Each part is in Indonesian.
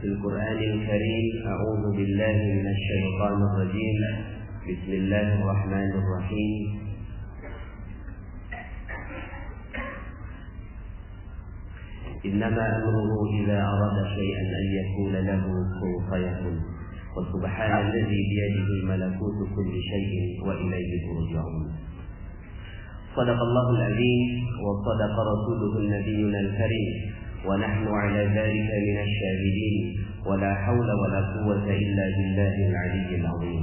في القرآن الكريم. أعوذ بالله من الشيطان الرجيم. بسم الله الرحمن الرحيم. إنما أمره إذا أراد شيئا أن يقول له كن فيكون. وسبحان الذي بيده ملكوت كل شيء وإليه ترجعون. صدق الله العظيم وصدق رسوله النبي الكريم ونحن على ذلك من الشاهدين ولا حول ولا قوة إلا بالله العلي العظيم.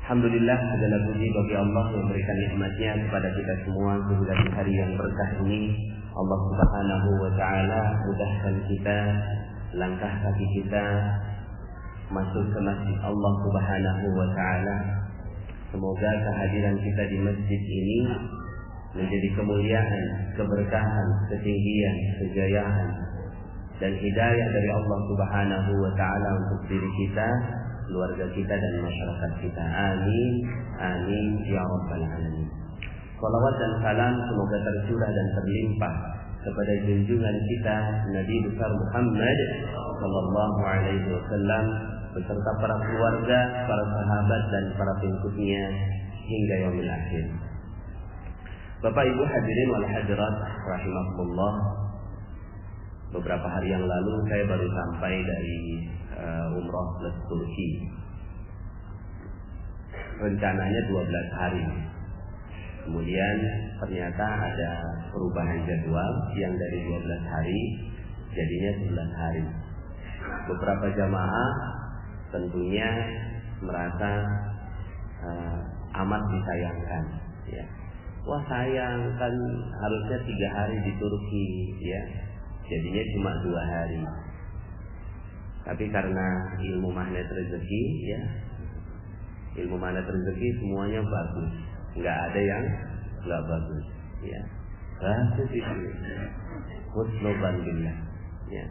Alhamdulillah, segala puji bagi Allah yang memberikan nikmatnya kepada kita semua hingga di hari yang berkah ini. Allah Subhanahu wa Ta'ala mudahkan kita, langkah kaki kita masuk ke masjid Allah Subhanahu wa Ta'ala. Semoga kehadiran kita di masjid ini menjadi kemuliaan, keberkahan, ketinggian, kejayaan dan hidayah dari Allah Subhanahu wa Ta'ala untuk diri kita, keluarga kita dan masyarakat kita. Amin, amin ya rabbal alamin. Salawat dan salam semoga tercurah dan terlimpah kepada junjungan kita Nabi besar Muhammad sallallahu alaihi wasallam beserta para keluarga, para sahabat dan para pengikutnya hingga yaumil akhir. Bapak Ibu hadirin wal hadirat rahimakumullah. Beberapa hari yang lalu saya baru sampai dari umrah plus Turki. Rencananya 12 hari. Kemudian ternyata ada perubahan jadwal yang dari 12 hari jadinya 11 hari. Beberapa jamaah tentunya merasa amat disayangkan, ya. Wah, sayang, kan harusnya 3 hari di Turki, ya. Jadinya cuma 2 hari. Tapi karena ilmu magnet rezeki, ya, ilmu magnet rezeki semuanya bagus, nggak ada yang nggak bagus, ya. Bagus itu, husnudzan billah, ya.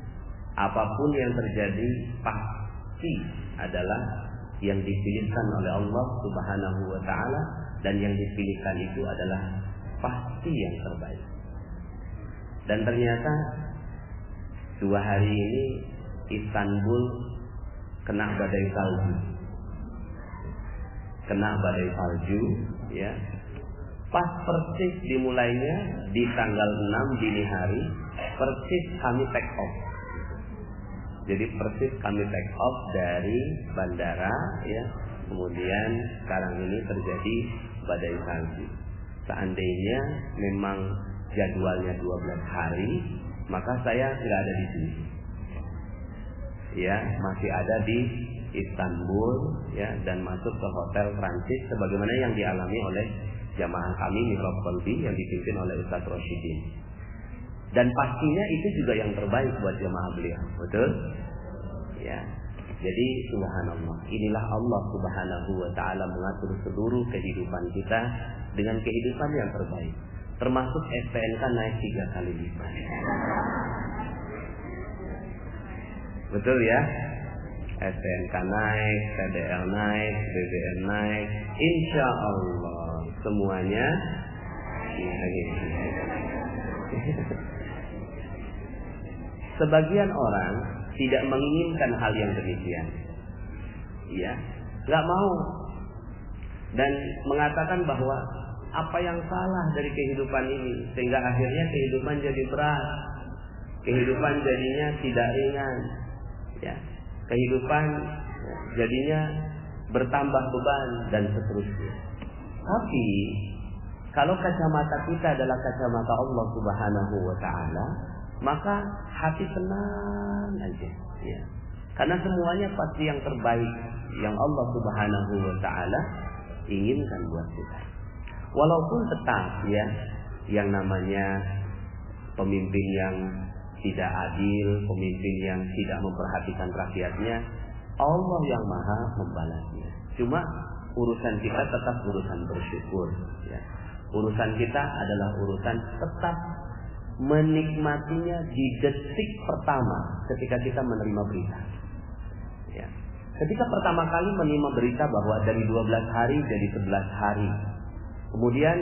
Apapun yang terjadi pasti adalah yang dipilihkan oleh Allah Subhanahu wa Ta'ala, dan yang dipilihkan itu adalah pasti yang terbaik. Dan ternyata 2 hari ini Istanbul kena badai salju. Kena badai salju, ya. Pas persis dimulainya di tanggal 6 dini hari, persis kami take off. Jadi persis kami take off dari bandara, ya. Kemudian sekarang ini terjadi badai salju. Seandainya memang jadwalnya 12 hari, maka saya nggak ada di sini, ya, masih ada di Istanbul, ya, dan masuk ke hotel transit sebagaimana yang dialami oleh jamaah kami Mihrab Qalbi yang dipimpin oleh Ustaz Rosyidin. Dan pastinya itu juga yang terbaik buat jamaah beliau, betul? Ya. Jadi subhanallah, inilah Allah Subhanahu wa Ta'ala mengatur seluruh kehidupan kita dengan kehidupan yang terbaik. Termasuk SPNK naik 3 kali lipat. Betul ya? SPNK naik, TDL naik, BBM naik, insya Allah semuanya naik. Sebagian orang tidak menginginkan hal yang demikian, ya, nggak mau, dan mengatakan bahwa apa yang salah dari kehidupan ini sehingga akhirnya kehidupan jadi berat, kehidupan jadinya tidak ringan, ya, kehidupan jadinya bertambah beban dan seterusnya. Tapi kalau kacamata kita adalah kacamata Allah Subhanahu wa Ta'ala, maka hati tenang aja, ya. Karena semuanya pasti yang terbaik yang Allah Subhanahu wa Ta'ala inginkan buat kita. Walaupun tetap, ya, yang namanya pemimpin yang tidak adil, pemimpin yang tidak memperhatikan rakyatnya, Allah yang maha membalasnya. Cuma urusan kita tetap urusan bersyukur, ya. Urusan kita adalah urusan tetap menikmatinya di detik pertama ketika kita menerima berita, ya. Ketika pertama kali menerima berita bahwa dari 12 hari jadi 11 hari, kemudian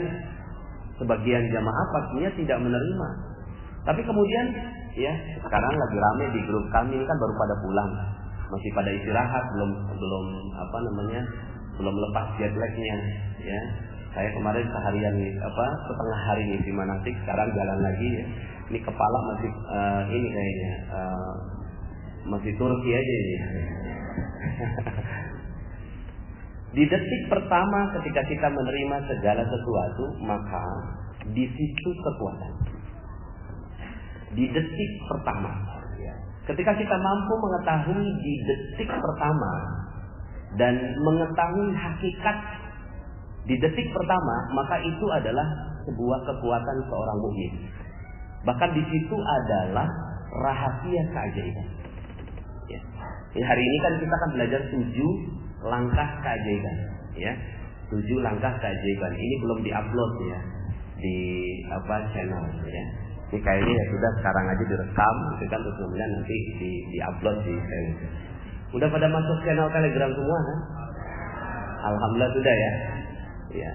sebagian jamaah pastinya tidak menerima. Tapi kemudian ya sekarang lagi rame di grup kami ini kan baru pada pulang, masih pada istirahat, belum belum lepas jet lagnya, ya. Saya kemarin seharian setengah hari ngisi manasik, sekarang jalan lagi ya. Ini kepala masih ini kayaknya masih Turki aja ini. Di detik pertama ketika kita menerima segala sesuatu, maka di situ kekuatan. Di detik pertama, ketika kita mampu mengetahui di detik pertama dan mengetahui hakikat di detik pertama, maka itu adalah sebuah kekuatan seorang mukmin. Bahkan di situ adalah rahasia keajaiban. Ya. Hari ini kan kita akan belajar 7 langkah keajaiban. Ya, 7 langkah keajaiban. Ini belum diupload ya di channel ya. Ini kayaknya ya sudah sekarang aja direkam, gitu kan, terus kemudian nanti diupload di channel. Udah pada masuk channel Telegram semua kan? Alhamdulillah sudah ya. Ya.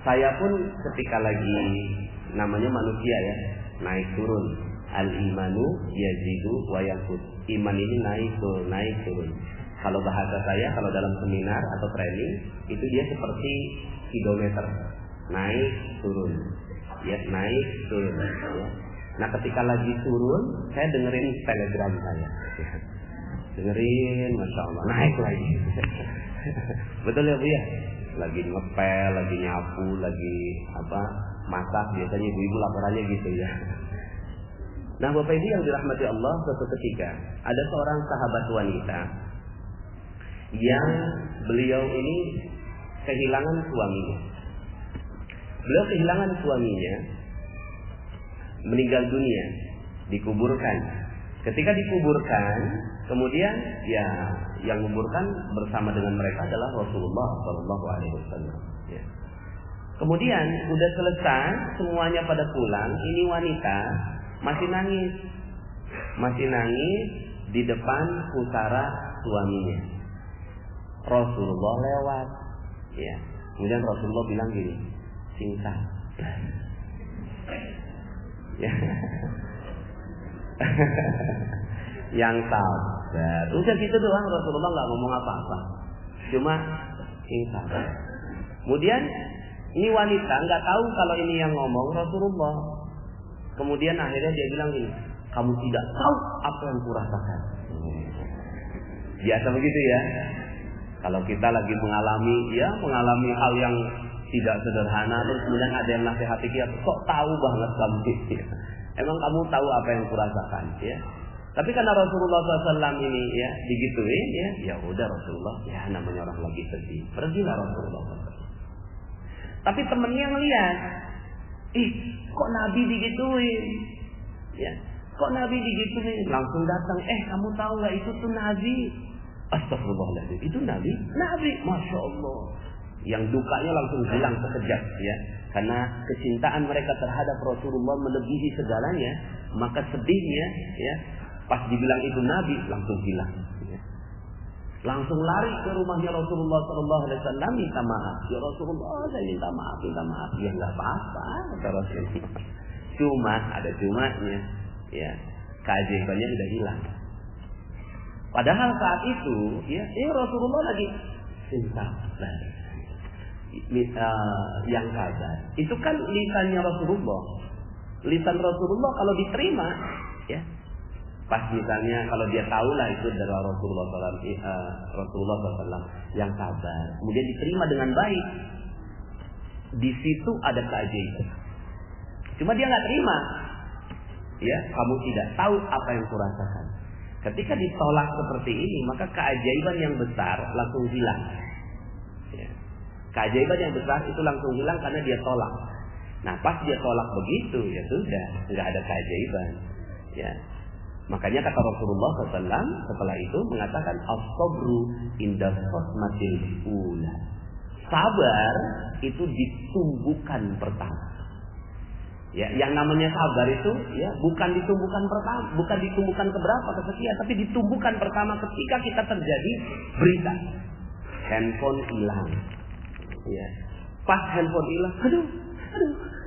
Saya pun ketika lagi namanya manusia ya, naik turun. Al-imanu yazidu wa yanqus. Iman ini naik turun. Kalau bahasa saya, kalau dalam seminar atau training, itu dia seperti kilometer. Naik turun. Ya, naik turun. Ya. Nah, ketika lagi turun, saya dengerin Telegram saya. Ya. Dengerin, Masya Allah, naik lagi. Betul ya Bu ya? Lagi ngepel, lagi nyapu, lagi masak, biasanya ibu-ibu laporannya gitu ya. Nah, Bapak Ibu yang dirahmati Allah, suatu ketika ada seorang sahabat wanita yang beliau ini kehilangan suaminya. Beliau kehilangan suaminya, meninggal dunia, dikuburkan. Ketika dikuburkan, kemudian ya yang menguburkan bersama dengan mereka adalah Rasulullah Shallallahu Alaihi Wasallam. Ya. Kemudian udah selesai, semuanya pada pulang. Ini wanita masih nangis di depan pusara suaminya. Rasulullah lewat, ya. Kemudian Rasulullah bilang gini, singkat, ya. Yang sabar. Udah gitu doang, Rasulullah nggak ngomong apa-apa, cuma singkat. Kemudian ini wanita nggak tahu kalau ini yang ngomong Rasulullah. Kemudian akhirnya dia bilang gini, kamu tidak tahu apa yang kurasakan. Biasa begitu ya. Kalau kita lagi mengalami hal yang tidak sederhana, terus kemudian ada yang nasihati kita, kok tahu banget kamu ya. Emang kamu tahu apa yang kurasakan ya? Tapi karena Rasulullah SAW ini ya digituin ya udah Rasulullah ya namanya orang lagi sedih, pergilah Rasulullah SAW. Tapi temennya ngeliat, kok Nabi digituin? Ya, kok Nabi digituin? Langsung datang, kamu tahu nggak itu tuh Nabi? Astagfirullahaladzim, itu Nabi? Nabi, Masya Allah. Yang dukanya langsung hilang sekejap ya, karena kecintaan mereka terhadap Rasulullah melebihi segalanya, maka sedihnya ya pas dibilang itu Nabi langsung hilang. Ya. Langsung lari ke rumahnya Rasulullah SAW minta maaf. Ya Rasulullah, saya minta maaf. Ya nggak apa-apa, kata Rasulullah. Cuma ada cumanya, ya keajaibannya sudah hilang. Padahal saat itu, ya Rasulullah lagi cinta. Yang kabar. Itu kan lisannya Rasulullah. Lisan Rasulullah kalau diterima, ya. Pas misalnya kalau dia tahu lah itu dari Rasulullah SAW yang sabar, kemudian diterima dengan baik, di situ ada keajaiban. Cuma dia nggak terima, ya kamu tidak tahu apa yang kurasakan. Ketika ditolak seperti ini, maka keajaiban yang besar langsung hilang. Ya. Keajaiban yang besar itu langsung hilang karena dia tolak. Nah pas dia tolak begitu, ya sudah nggak ada keajaiban. Ya. Makanya kata Rasulullah SAW setelah itu mengatakan as-sabru inda sosmatil ula. Sabar itu ditumbuhkan pertama. Ya, yang namanya sabar itu ya bukan ditumbuhkan pertama, bukan ditumbuhkan keberapa kesekian, tapi ditumbuhkan pertama ketika kita terjadi berita handphone hilang. Ya. Pas handphone hilang, aduh,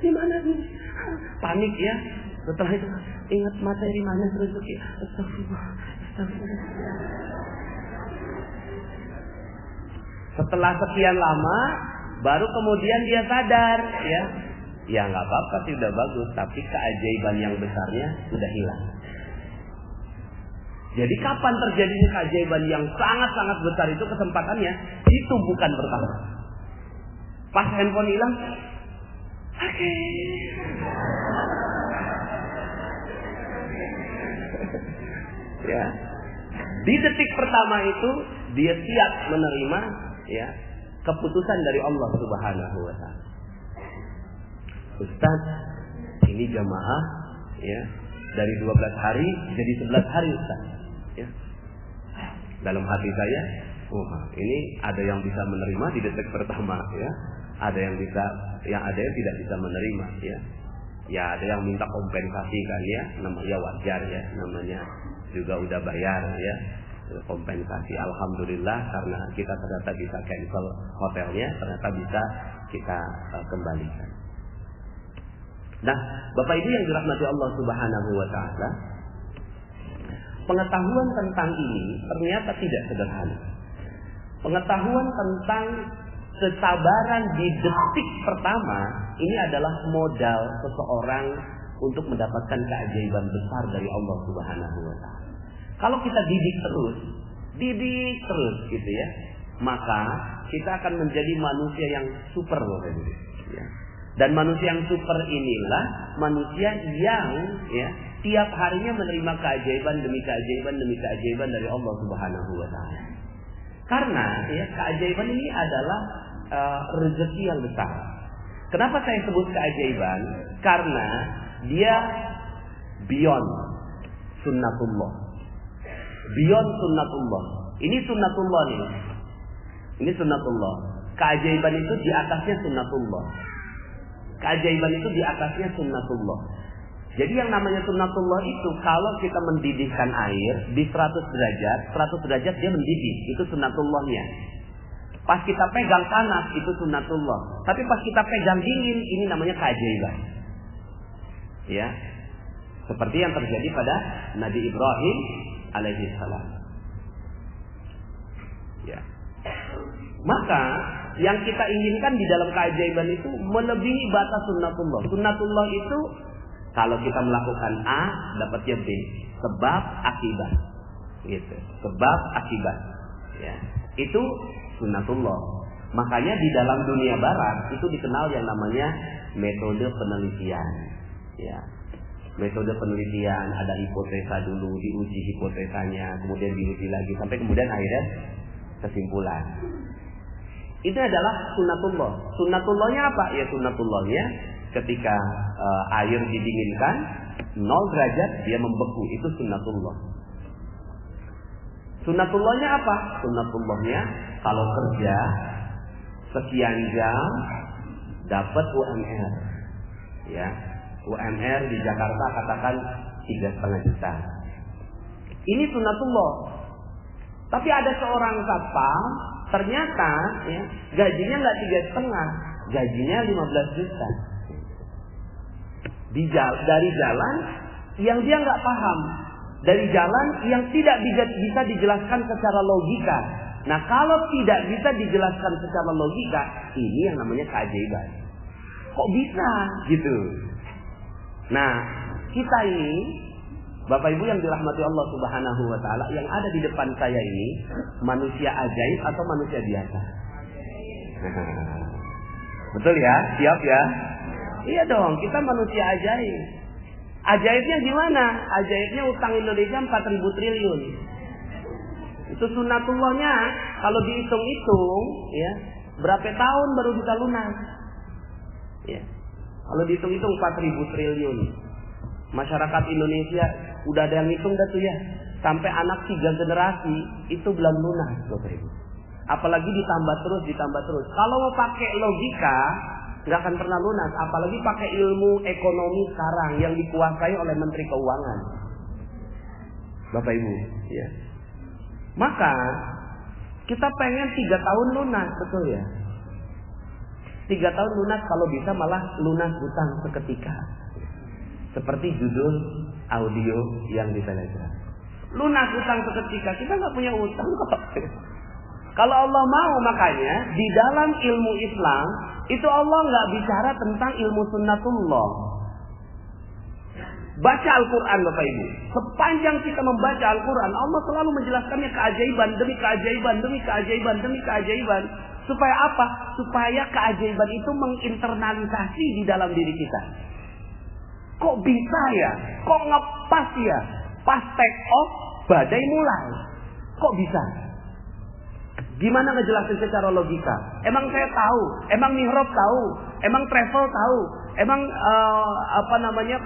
gimana nih? Panik ya. Setelah itu ingat materi mana rezeki. Astagfirullah. Setelah sekian lama, baru kemudian dia sadar, ya. Ya nggak apa-apa sih, udah bagus, tapi keajaiban yang besarnya sudah hilang. Jadi kapan terjadinya keajaiban yang sangat-sangat besar itu kesempatannya? Itu bukan pertama. Pas handphone hilang, oke. Ya. Di detik pertama itu dia siap menerima, ya, keputusan dari Allah Subhanahu wa taala. Ustaz, ini jamaah, ya, dari 12 hari jadi 11 hari Ustaz. Ya. Dalam hati saya, ini ada yang bisa menerima di detik pertama, ya. Ada yang ada yang tidak bisa menerima, ya. Ya, ada yang minta kompensasi kan, ya. Namanya wajar, ya, namanya juga udah bayar, ya. Kompensasi, alhamdulillah, karena kita ternyata bisa cancel hotelnya, ternyata bisa kita kembalikan. Nah, Bapak Ibu yang dirahmati Allah Subhanahu wa taala, pengetahuan tentang ini ternyata tidak sederhana. Pengetahuan tentang kesabaran di detik pertama ini adalah modal seseorang untuk mendapatkan keajaiban besar dari Allah Subhanahu wa taala. Kalau kita didik terus gitu ya, maka kita akan menjadi manusia yang super, ya. Dan manusia yang super inilah manusia yang, ya, tiap harinya menerima keajaiban demi keajaiban demi keajaiban dari Allah Subhanahu wa taala. Karena, ya, keajaiban ini adalah rezeki yang besar. Kenapa saya sebut keajaiban? Karena dia beyond sunnatullah. Beyond sunnatullah. Ini sunnatullah nih. Ini sunnatullah. Keajaiban itu di atasnya sunnatullah. Keajaiban itu di atasnya sunnatullah. Jadi yang namanya sunnatullah itu kalau kita mendidihkan air di 100 derajat dia mendidih. Itu sunnatullahnya. Pas kita pegang panas itu sunnatullah. Tapi pas kita pegang dingin ini namanya keajaiban. Ya. Seperti yang terjadi pada Nabi Ibrahim alaihi salam. Ya. Maka yang kita inginkan di dalam keajaiban itu melebihi batas sunnatullah. Sunnatullah itu kalau kita melakukan A dapatnya B, sebab akibat. Gitu. Sebab akibat. Ya. Itu sunnatullah. Makanya di dalam dunia barat itu dikenal yang namanya metode penelitian. Ya. Metode penelitian, ada hipotesa dulu, diuji hipotesanya, kemudian diuji lagi sampai kemudian akhirnya kesimpulan. Itu adalah sunnatullah. Sunnatullahnya apa? Ya sunnatullahnya ketika air didinginkan 0 derajat dia membeku, itu sunnatullah. Sunnatullahnya apa? Sunnatullahnya kalau kerja sekian jam dapat UMR. Ya, UMR di Jakarta katakan 3,5 juta. Ini sunnatullah. Tapi ada seorang satpam ternyata, ya, gajinya nggak 3,5, gajinya 15 juta. Dari jalan yang dia nggak paham, dari jalan yang tidak bisa dijelaskan secara logika. Nah, kalau tidak bisa dijelaskan secara logika, ini yang namanya keajaiban. Kok bisa gitu? Nah, kita ini, Bapak Ibu yang dirahmati Allah Subhanahu wa taala, yang ada di depan saya ini manusia ajaib atau manusia biasa? Betul ya? Siap ya? Iya dong, kita manusia ajaib. Ajaibnya gimana? Ajaibnya utang Indonesia 4.000 triliun. Itu sunnatullahnya. Kalau dihitung-hitung, ya, berapa tahun baru bisa lunas? Ya. Kalau dihitung-hitung 4.000 triliun. Masyarakat Indonesia udah ada yang hitung dah tuh ya. Sampai anak 3 generasi itu belum lunas, Bapak Ibu. Apalagi ditambah terus. Kalau mau pakai logika, nggak akan pernah lunas. Apalagi pakai ilmu ekonomi sekarang yang dikuasai oleh Menteri Keuangan, Bapak Ibu. Ya. Maka kita pengen 3 tahun lunas, betul ya? 3 tahun lunas, kalau bisa malah lunas hutang seketika. Seperti judul audio yang di Telegram. Lunas utang seketika, kita nggak punya utang kok. Kalau Allah mau, makanya di dalam ilmu Islam itu Allah nggak bicara tentang ilmu sunnatullah. Baca Al-Quran Bapak Ibu. Sepanjang kita membaca Al-Quran, Allah selalu menjelaskannya keajaiban demi keajaiban demi keajaiban demi keajaiban. Supaya apa? Supaya keajaiban itu menginternalisasi di dalam diri kita. Kok bisa ya? Kok ngepas ya? Pas take off, badai mulai. Kok bisa? Gimana ngejelasin secara logika? Emang saya tahu? Emang Mihrab tahu? Emang travel tahu? Emang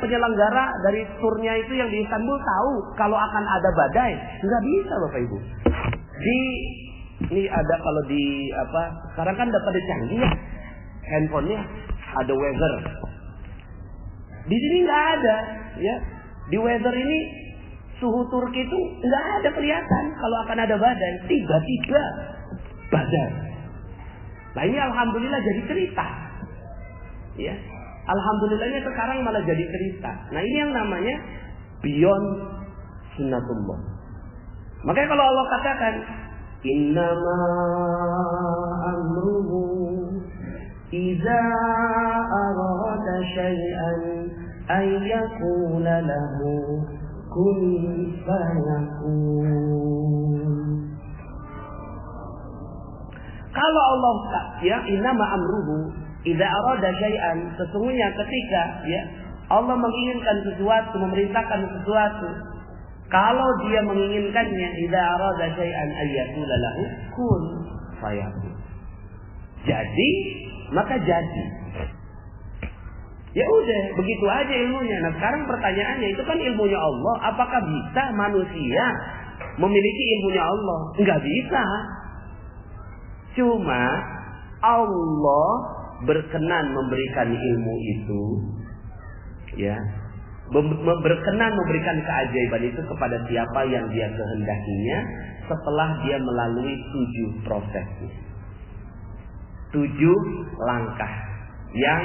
penyelenggara dari turnya itu yang di Istanbul tahu kalau akan ada badai? Nggak bisa Bapak Ibu. Ini ada kalau sekarang kan dapat canggih ya, handphonenya ada weather. Di sini nggak ada, ya. Di weather ini suhu Turki itu nggak ada kelihatan kalau akan ada badai. Tiba-tiba badai. Nah ini alhamdulillah jadi cerita, ya. Alhamdulillahnya sekarang malah jadi cerita. Nah ini yang namanya beyond sunnatullah. Makanya kalau Allah katakan innama amruhu idza arada syai'an ay yaqula lahu kun fayakun. Kalau Allah ya innama amruhu idza arada syai'an, sesungguhnya ketika ya Allah menginginkan sesuatu, memerintahkan sesuatu, kalau dia menginginkannya, idza arada syai'an ayyakula lahu kun fayakun. Jadi, maka jadi. Ya udah, begitu aja ilmunya. Nah, sekarang pertanyaannya, itu kan ilmunya Allah, apakah bisa manusia memiliki ilmunya Allah? Enggak bisa. Cuma Allah berkenan memberikan ilmu itu, ya, berkenan memberikan keajaiban itu kepada siapa yang dia kehendakinya setelah dia melalui 7 prosesnya, 7 langkah yang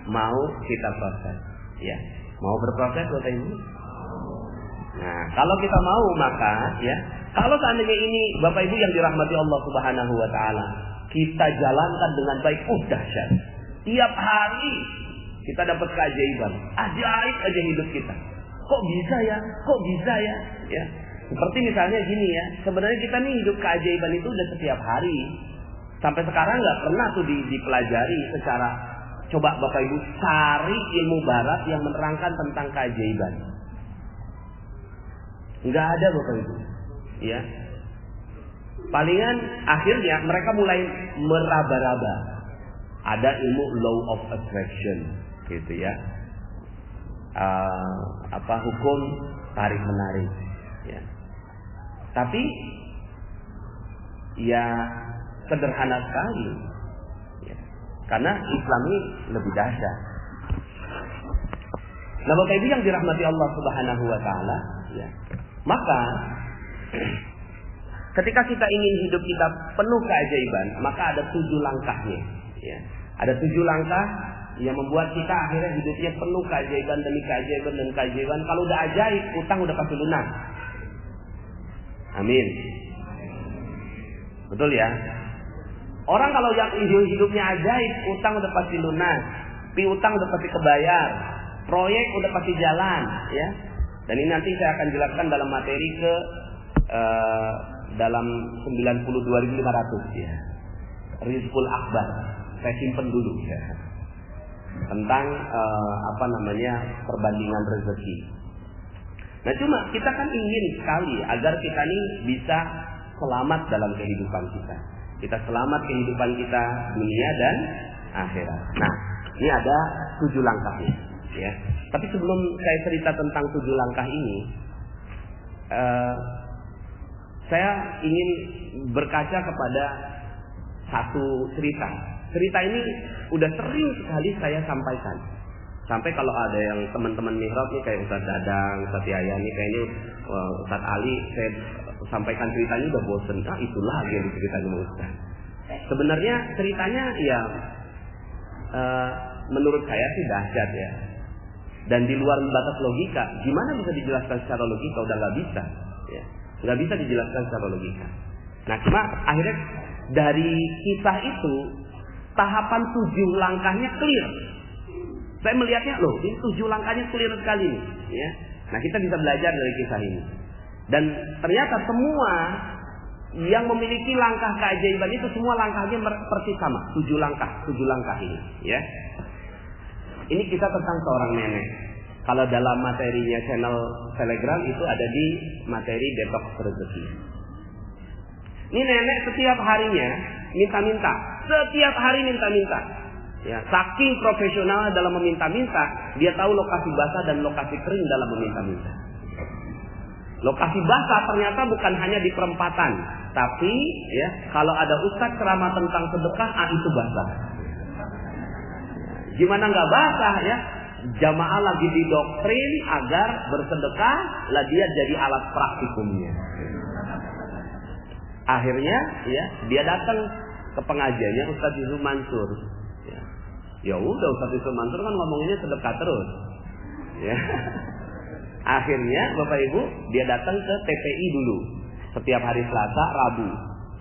mau kita proses, ya. Mau berproses Bapak Ibu? Nah, kalau kita mau maka, ya, kalau seandainya ini Bapak Ibu yang dirahmati Allah Subhanahu wa taala, kita jalankan dengan baik, dahsyat. Tiap hari kita dapat keajaiban. Ajaib aja hidup kita. Kok bisa ya? Kok bisa ya? Ya. Seperti misalnya gini ya. Sebenarnya kita nih hidup keajaiban itu udah setiap hari. Sampai sekarang nggak pernah tuh dipelajari secara. Coba Bapak Ibu cari ilmu barat yang menerangkan tentang keajaiban. Nggak ada Bapak Ibu. Ya. Palingan akhirnya mereka mulai meraba-raba. Ada ilmu law of attraction, gitu ya. Hukum tarik menarik. Ya. Tapi ya sederhana sekali. Ya. Karena Islam ini lebih dahsyat. Nah, Bapak Ibu yang dirahmati Allah Subhanahu wa taala, ya. Maka ketika kita ingin hidup kita penuh keajaiban, maka ada 7 langkahnya. Ya. Ada 7 langkah yang membuat kita akhirnya hidupnya penuh keajaiban demi keajaiban dan keajaiban. Kalau udah ajaib, utang udah pasti lunas. Amin. Betul ya? Orang kalau yang hidupnya ajaib, utang udah pasti lunas, piutang udah pasti kebayar, proyek udah pasti jalan, ya. Dan ini nanti saya akan jelaskan dalam materi dalam 92.500 ya. Rizqul Akbar. Saya simpen dulu ya. Tentang perbandingan rezeki. Nah, cuma kita kan ingin sekali agar kita ini bisa selamat dalam kehidupan kita. Kita selamat kehidupan kita dunia dan akhirat. Nah, ini ada 7 langkahnya, ya. Tapi sebelum saya cerita tentang 7 langkah ini, saya ingin berkaca kepada satu cerita. Cerita ini udah sering sekali saya sampaikan. Sampai kalau ada yang teman-teman mihrab nih kayak Ustaz Dadang, Ustaz Yahya nih kayaknya Ustaz Ali, saya sampaikan ceritanya udah bosen. Itulah lagi yang diceritain sama Ustaz. Sebenarnya ceritanya ya menurut saya sih dahsyat ya. dan di luar batas logika, gimana bisa dijelaskan secara logika? Udah nggak bisa, ya. Nggak bisa dijelaskan secara logika. Nah, cuma akhirnya dari kisah itu tahapan 7 langkahnya clear. Saya melihatnya, loh, ini 7 langkahnya clear sekali nih, ya. Nah, kita bisa belajar dari kisah ini. Dan ternyata semua yang memiliki langkah keajaiban itu semua langkahnya persis sama, 7 langkah ini, ya. Ini kisah tentang seorang nenek. Kalau dalam materinya channel Telegram itu ada di materi detox rezeki. Ini nenek setiap harinya minta-minta, setiap hari minta-minta. Ya, saking profesional dalam meminta-minta, dia tahu lokasi basah dan lokasi kering dalam meminta-minta. Lokasi basah ternyata bukan hanya di perempatan, tapi ya kalau ada ustadz ceramah tentang sedekah, itu basah. Gimana nggak basah ya? Jamaah lagi didoktrin agar bersedekah, lah dia jadi alat praktikumnya. Akhirnya ya dia datang ke pengajiannya Ustadz Yusuf Mansur. Ya udah, Ustadz Yusuf Mansur kan ngomonginnya sedekah terus. Ya. Akhirnya Bapak Ibu dia datang ke TPI dulu. Setiap hari Selasa, Rabu,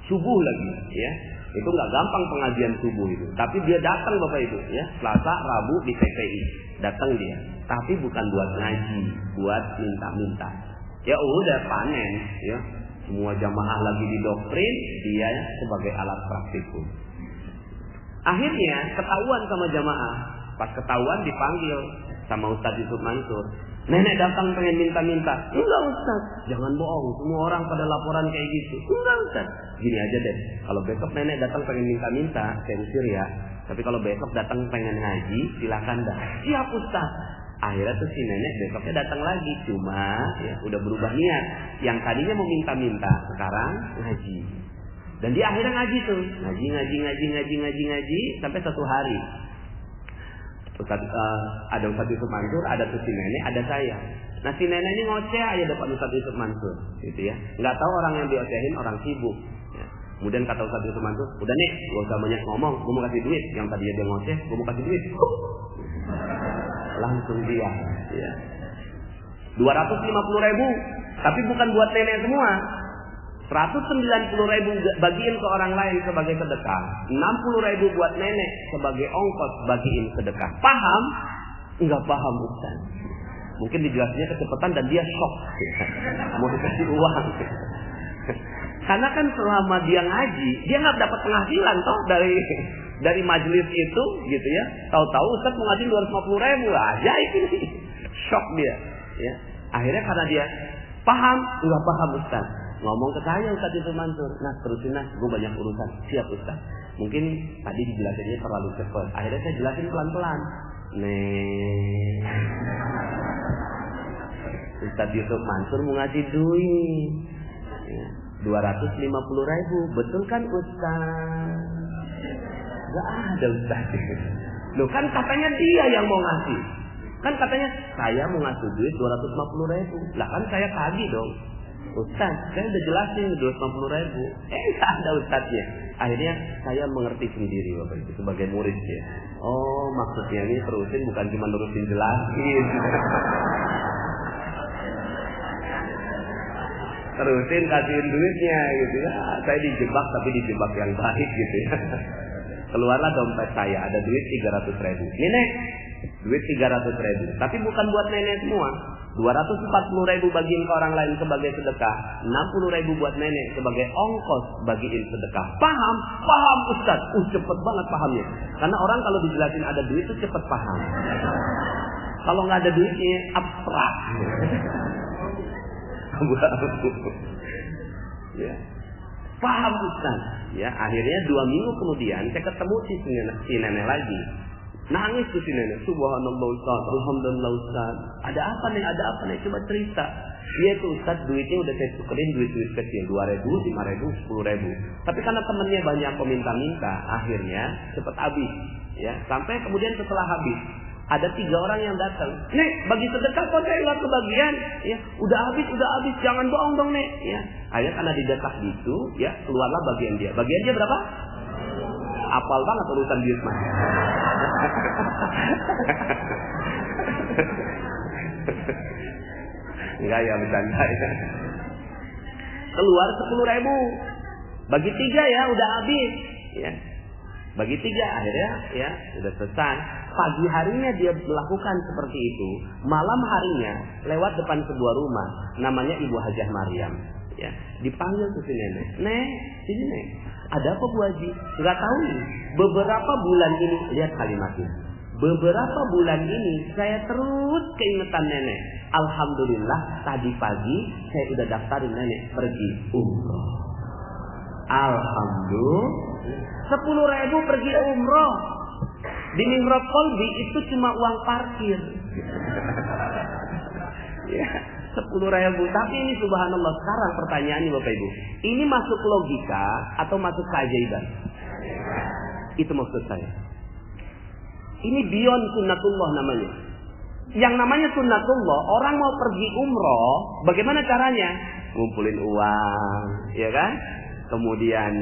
subuh lagi, ya. Itu nggak gampang pengajian subuh itu. Tapi dia datang Bapak Ibu, ya. Selasa, Rabu di TPI. Datang dia. Tapi bukan buat ngaji, buat minta-minta. Ya udah panen, ya. Semua jamaah lagi didoktrin, dia sebagai alat praktikum. Akhirnya ketahuan sama jamaah. Pas ketahuan dipanggil sama Ustadz Yusuf Mansur. Nenek datang pengen minta-minta. Enggak Ustadz, jangan bohong. Semua orang pada laporan kayak gitu. Enggak Ustadz. Gini aja deh. Kalau besok nenek datang pengen minta-minta, saya usir ya. Tapi kalau besok datang pengen ngaji, silakan dah. Siap Ustadz. Akhirnya tuh si nenek besoknya datang lagi. Cuma ya udah berubah niat. Yang tadinya mau minta-minta, sekarang ngaji. Dan dia akhirnya ngaji tuh. Ngaji. Sampai satu hari. Ada Ustadz Yusuf Mansur, ada tuh si nenek, ada saya. Nah si nenek ini ngoceh aja depan Ustadz Yusuf Mansur, gitu ya. Nggak tahu orang yang diocehin orang sibuk. Ya. Kemudian kata Ustadz Yusuf Mansur, udah nih, gak usah banyak ngomong, gue mau kasih duit. Yang tadinya dia ngoceh, gue mau kasih duit. Langsung dia. Ya. 250.000, tapi bukan buat nenek semua. 190.000 bagiin ke orang lain sebagai sedekah. 60.000 buat nenek sebagai ongkos bagiin sedekah. Paham? Enggak paham Ustaz. Mungkin dijelasnya kecepatan dan dia shock. Mau dikasih uang. Karena kan selama dia ngaji, dia nggak dapat penghasilan toh dari majelis itu, gitu ya. Tahu-tahu Ustaz mau ngaji 250.000 aja ini. Shock dia. Ya. Akhirnya karena dia paham, enggak paham Ustaz. Ngomong ke saya Ustadz Yusuf Mansur, nah terusin nah, gue banyak urusan. Siap Ustaz. Mungkin tadi dijelasinnya terlalu cepat. Akhirnya saya jelasin pelan-pelan. Ustadz Yusuf Mansur mau ngasih duit 250.000, betul kan Ustaz? Gak ada Ustaz. Loh kan katanya dia yang mau ngasih. Kan katanya saya mau ngasih duit 250.000. Lah kan saya tagih dong. Ustaz, saya udah jelasin 250.000. Gak ada Ustaznya. Akhirnya saya mengerti sendiri Bapak Ibu sebagai murid ya. Oh maksudnya ini terusin bukan cuma terusin jelasin. Terusin kasihin duitnya gitu ya. Saya dijebak tapi dijebak yang baik gitu ya. Keluarlah dompet saya ada duit 300.000. Nenek, duit 300.000. Tapi bukan buat nenek semua. 240.000 bagiin ke orang lain sebagai sedekah, 60.000 buat nenek sebagai ongkos bagiin sedekah. Paham? Paham Ustaz. Cepet banget pahamnya. Karena orang kalau dijelasin ada duit itu cepet paham. Kalau nggak ada duitnya abstrak. Ya. Paham Ustaz. Ya, akhirnya 2 minggu kemudian saya ketemu si nenek lagi. Nangis tuh si nenek. Subhanallah Ustaz, alhamdulillah Ustaz. Ada apa nih? Coba cerita. Iya tuh Ustaz, duitnya udah saya tukerin duit-duit kecil, 2.000, 5.000, 10.000. Tapi karena temennya banyak peminta-minta, akhirnya cepet habis. Ya, sampai kemudian setelah habis, ada 3 orang yang datang. Nek, bagi sedekah kok saya nggak kebagian? Ya, udah habis, jangan bohong dong Nek. Ya, akhirnya karena didesak gitu, ya keluarlah bagian dia. Bagian dia berapa? Apal banget urusan duit mah. Enggak ya, bercanda ya. Keluar 10.000. Bagi 3 ya, udah habis. Ya. Bagi 3 akhirnya ya udah selesai. Pagi harinya dia melakukan seperti itu. Malam harinya lewat depan sebuah rumah. Namanya Ibu Hajah Maryam. Ya, dipanggil ke si nenek. Nek, sini nek. Ada apa Bu Haji? Enggak tahu nih. Beberapa bulan ini, lihat kalimatnya. Beberapa bulan ini saya terus keingetan nenek. Alhamdulillah tadi pagi saya udah daftarin nenek pergi umroh. Alhamdulillah. 10.000 pergi umroh. Di Mihrab Qalbi itu cuma uang parkir. Ya, 10.000. Tapi ini subhanallah, sekarang pertanyaannya Bapak Ibu, ini masuk logika atau masuk keajaiban? Itu maksud saya. Ini beyond sunnatullah namanya. Yang namanya sunnatullah, orang mau pergi umroh, bagaimana caranya? Ngumpulin uang, ya kan? Kemudian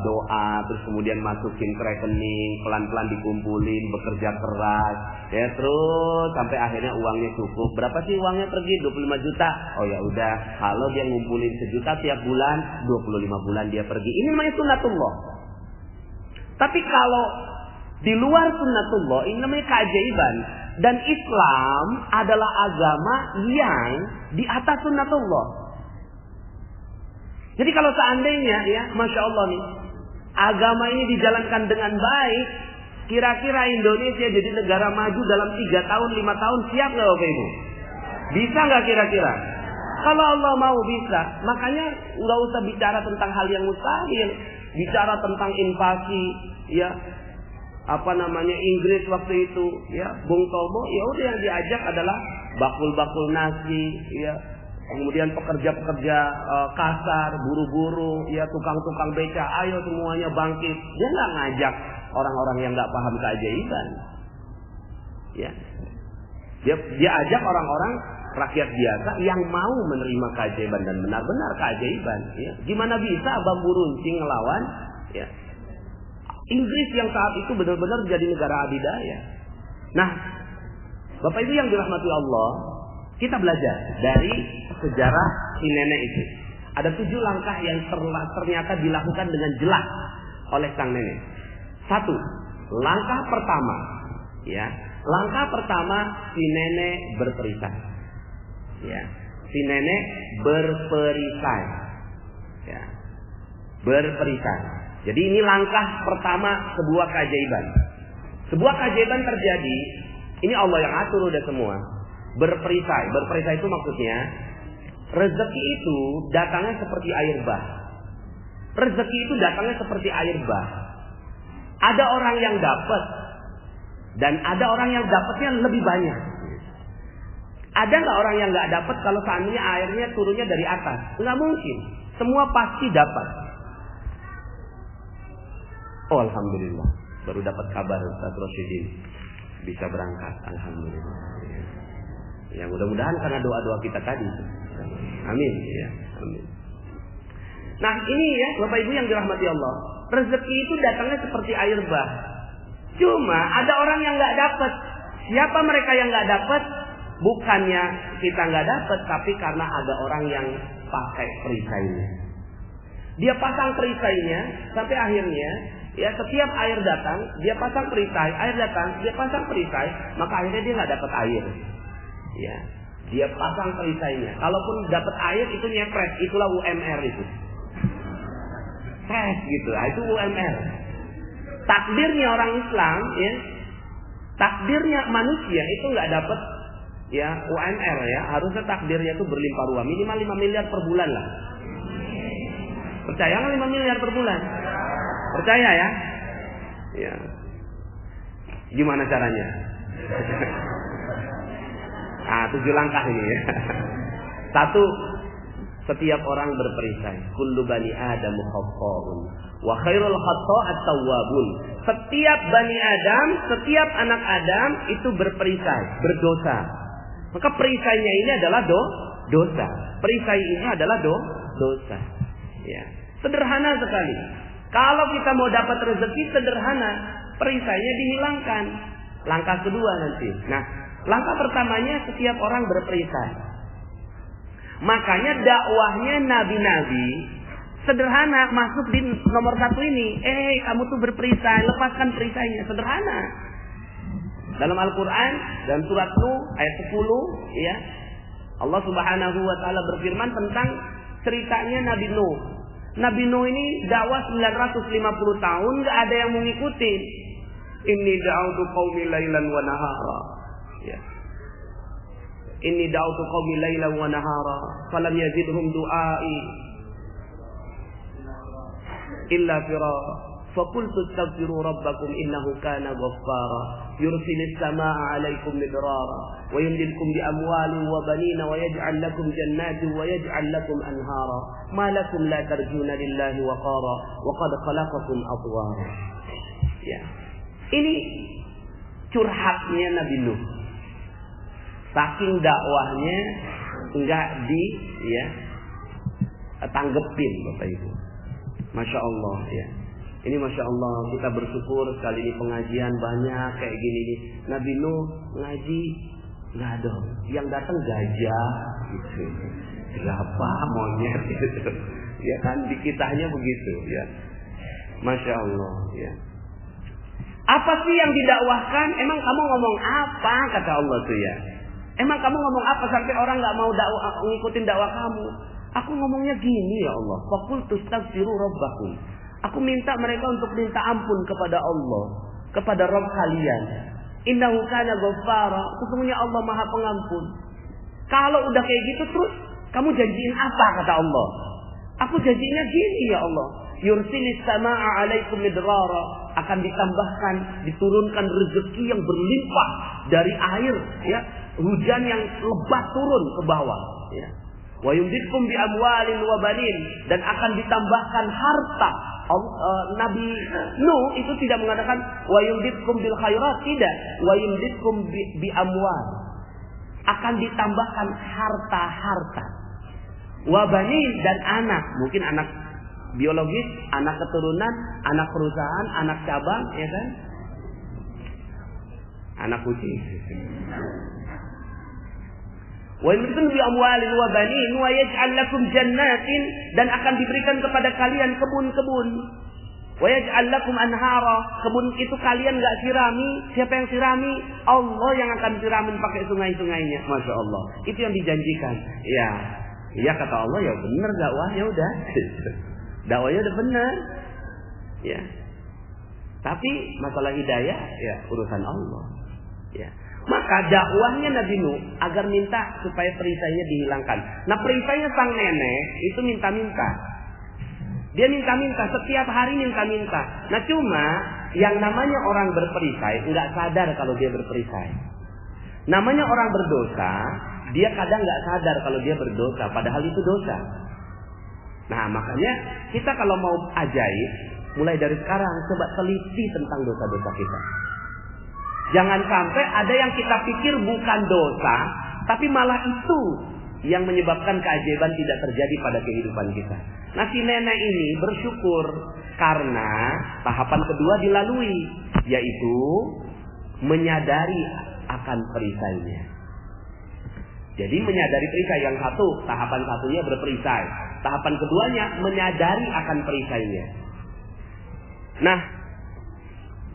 doa, terus kemudian masukin ke rekening, pelan-pelan dikumpulin, bekerja keras, ya terus sampai akhirnya uangnya cukup. Berapa sih uangnya pergi? 25 juta. Oh ya udah, kalau dia ngumpulin 1 juta tiap bulan, 25 bulan dia pergi. Ini namanya sunnatullah. Tapi kalau di luar sunnatullah, ini namanya keajaiban. Dan Islam adalah agama yang di atas sunnatullah. Jadi kalau seandainya ya, Masya Allah nih, agama ini dijalankan dengan baik, kira-kira Indonesia jadi negara maju dalam 3 tahun, 5 tahun, siap nggak Bapak Ibu? Bisa nggak kira-kira? Kalau Allah mau bisa. Makanya nggak usah bicara tentang hal yang mustahil, bicara tentang invasi, ya Inggris waktu itu, ya Bung Tomo, ya udah yang diajak adalah bakul-bakul nasi, ya. Kemudian pekerja-pekerja kasar, buru-buru, ya tukang-tukang beca, ayo semuanya bangkit. Dia nggak ngajak orang-orang yang nggak paham keajaiban. Ya, dia ajak orang-orang rakyat biasa yang mau menerima keajaiban dan benar-benar keajaiban. Ya. Gimana bisa bambu runcing ngelawan? Ya. Inggris yang saat itu benar-benar menjadi negara adidaya. Nah, Bapak Ibu yang dirahmati Allah, kita belajar dari sejarah si nenek itu. Ada 7 langkah yang ternyata dilakukan dengan jelas oleh sang nenek. 1, langkah pertama, ya, langkah pertama si nenek berperisai. Ya, si nenek berperisai. Ya, berperisai. Jadi ini langkah pertama sebuah keajaiban. Sebuah keajaiban terjadi. Ini Allah yang atur udah semua. Berperisai. Berperisai itu maksudnya rezeki itu datangnya seperti air bah. Rezeki itu datangnya seperti air bah. Ada orang yang dapat dan ada orang yang dapatnya lebih banyak. Ada nggak orang yang nggak dapat kalau seandainya airnya turunnya dari atas? Nggak mungkin. Semua pasti dapat. Oh alhamdulillah, baru dapat kabar Ustaz Rosyidin bisa berangkat. Alhamdulillah. Ya mudah-mudahan karena doa-doa kita tadi. Amin. Ya, amin. Nah ini ya Bapak Ibu yang dirahmati Allah, rezeki itu datangnya seperti air bah. Cuma ada orang yang nggak dapat. Siapa mereka yang nggak dapat? Bukannya kita nggak dapat, tapi karena ada orang yang pakai perisainya. Dia pasang perisainya sampai akhirnya, ya setiap air datang, dia pasang perisai, air datang, dia pasang perisai, maka akhirnya dia nggak dapat air. Ya, dia pasang perisainya. Kalaupun dapat air itu nyepret, itulah UMR itu. Gitu, itu UMR. Takdirnya orang Islam, ya, takdirnya manusia itu nggak dapat ya UMR ya, harusnya takdirnya itu berlimpah ruah, minimal 5 miliar per bulan lah. Percaya nggak 5 miliar per bulan? Percaya ya? Ya. Gimana caranya? 7 langkah ini ya. 1, setiap orang berperisai. Kullu bani Adam khata'un wa khairul khata'at tawwabun. Setiap bani Adam, setiap anak Adam itu berperisai, berdosa. Maka perisainya ini adalah dosa. Perisai ini adalah dosa. Ya. Sederhana sekali. Kalau kita mau dapat rezeki sederhana, perisainya dihilangkan. Langkah kedua nanti. Nah, Langkah pertamanya setiap orang berperisai. Makanya dakwahnya nabi-nabi sederhana, masuk di nomor 1 ini. Kamu tuh berperisai, lepaskan perisainya. Sederhana. Dalam Al-Quran, dalam surat Nuh ayat 10, ya, Allah Subhanahu wa Ta'ala berfirman tentang ceritanya Nabi Nuh. Nabi Nuh ini dakwah 950 tahun, gak ada yang mau ngikutin. Inni da'utu qaumi lailan wa nahara. Ya. Inni da'utu qaumi lailan wa nahara, falam yazidhum du'ai illa firara. فَقُلْتُ اسْتَغْفِرُوا رَبَّكُمْ إِنَّهُ كَانَ غَفَّارًا يُرْسِلِ السَّمَاءَ عَلَيْكُمْ مِدْرَارًا وَيُمْدِدْكُمْ بِأَمْوَالٍ وَبَنِينَ وَيَجْعَلْ لَكُمْ جَنَّاتٍ وَيَجْعَلْ لَكُمْ أَنْهَارًا مَا لَكُمْ لَا تَرْجُونَ لِلَّهِ وَقَارًا وَقَدْ خَلَقَكُمْ أَطْوَارًا. Ya. Ini curhatnya Nabi Nuh. Saking dakwahnya enggak tanggepin Bapak Ibu. Masya Allah ya. Ini Masya Allah, kita bersyukur sekali ini pengajian banyak kayak gini nih. Nabi Nuh ngaji nggak ada, yang datang gajah gitu, siapa monyet gitu, ya kan, di kitanya begitu ya. Masya Allah ya. Apa sih yang didakwahkan? Emang kamu ngomong apa, kata Allah tuh ya? Emang kamu ngomong apa sampai orang nggak mau ngikutin dakwah kamu? Aku ngomongnya gini ya Allah. Faqultu astaghfiru rabbakum. Aku minta mereka untuk minta ampun kepada Allah, kepada Rabb kalian. Innahu kana ghaffara. Sesungguhnya Allah Maha Pengampun. Kalau udah kayak gitu terus kamu janjiin apa, kata Allah? Aku janjinya gini ya Allah. Yursilis samaa'a 'alaikum midrara. Akan ditambahkan, diturunkan rezeki yang berlimpah dari air, ya, hujan yang lebat turun ke bawah, ya. Wa yumditkum bi amwalin wa banin, dan akan ditambahkan harta. Nabi Nuh itu tidak mengatakan wa yumditkum bil khairat, tidak. Wa yumditkum bi amwal. Akan ditambahkan harta-harta. Wa banin, dan anak, mungkin anak biologis, anak keturunan, anak perusahaan, anak cabang, ya kan? Anak kucing. Wa yumditkum bi amwalin wa banin wa yaj'al lakum jannatin, dan akan diberikan kepada kalian kebun-kebun. Wa yaj'al lakum anhara, kebun itu kalian enggak sirami, siapa yang sirami? Allah yang akan siramin pakai sungai-sungainya. Masya Allah. Itu yang dijanjikan. Ya. Ya kata Allah, ya benar dakwahnya udah. Dakwahnya udah benar. Ya. Tapi masalah hidayah ya urusan Allah. Ya. Maka dakwahnya Nabi Nuh agar minta supaya perisainya dihilangkan. Nah, perisainya sang nenek itu minta-minta. Dia minta-minta, setiap hari minta-minta. Nah, cuma yang namanya orang berperisai enggak sadar kalau dia berperisai. Namanya orang berdosa, dia kadang enggak sadar kalau dia berdosa, padahal itu dosa. Nah, makanya kita kalau mau ajaib, mulai dari sekarang coba teliti tentang dosa-dosa kita. Jangan sampai ada yang kita pikir bukan dosa, tapi malah itu yang menyebabkan keajaiban tidak terjadi pada kehidupan kita. Nah, si nenek ini bersyukur karena tahapan kedua dilalui, yaitu menyadari akan perisainya. Jadi menyadari perisai, yang satu, tahapan satunya berperisai. Tahapan keduanya menyadari akan perisainya. Nah,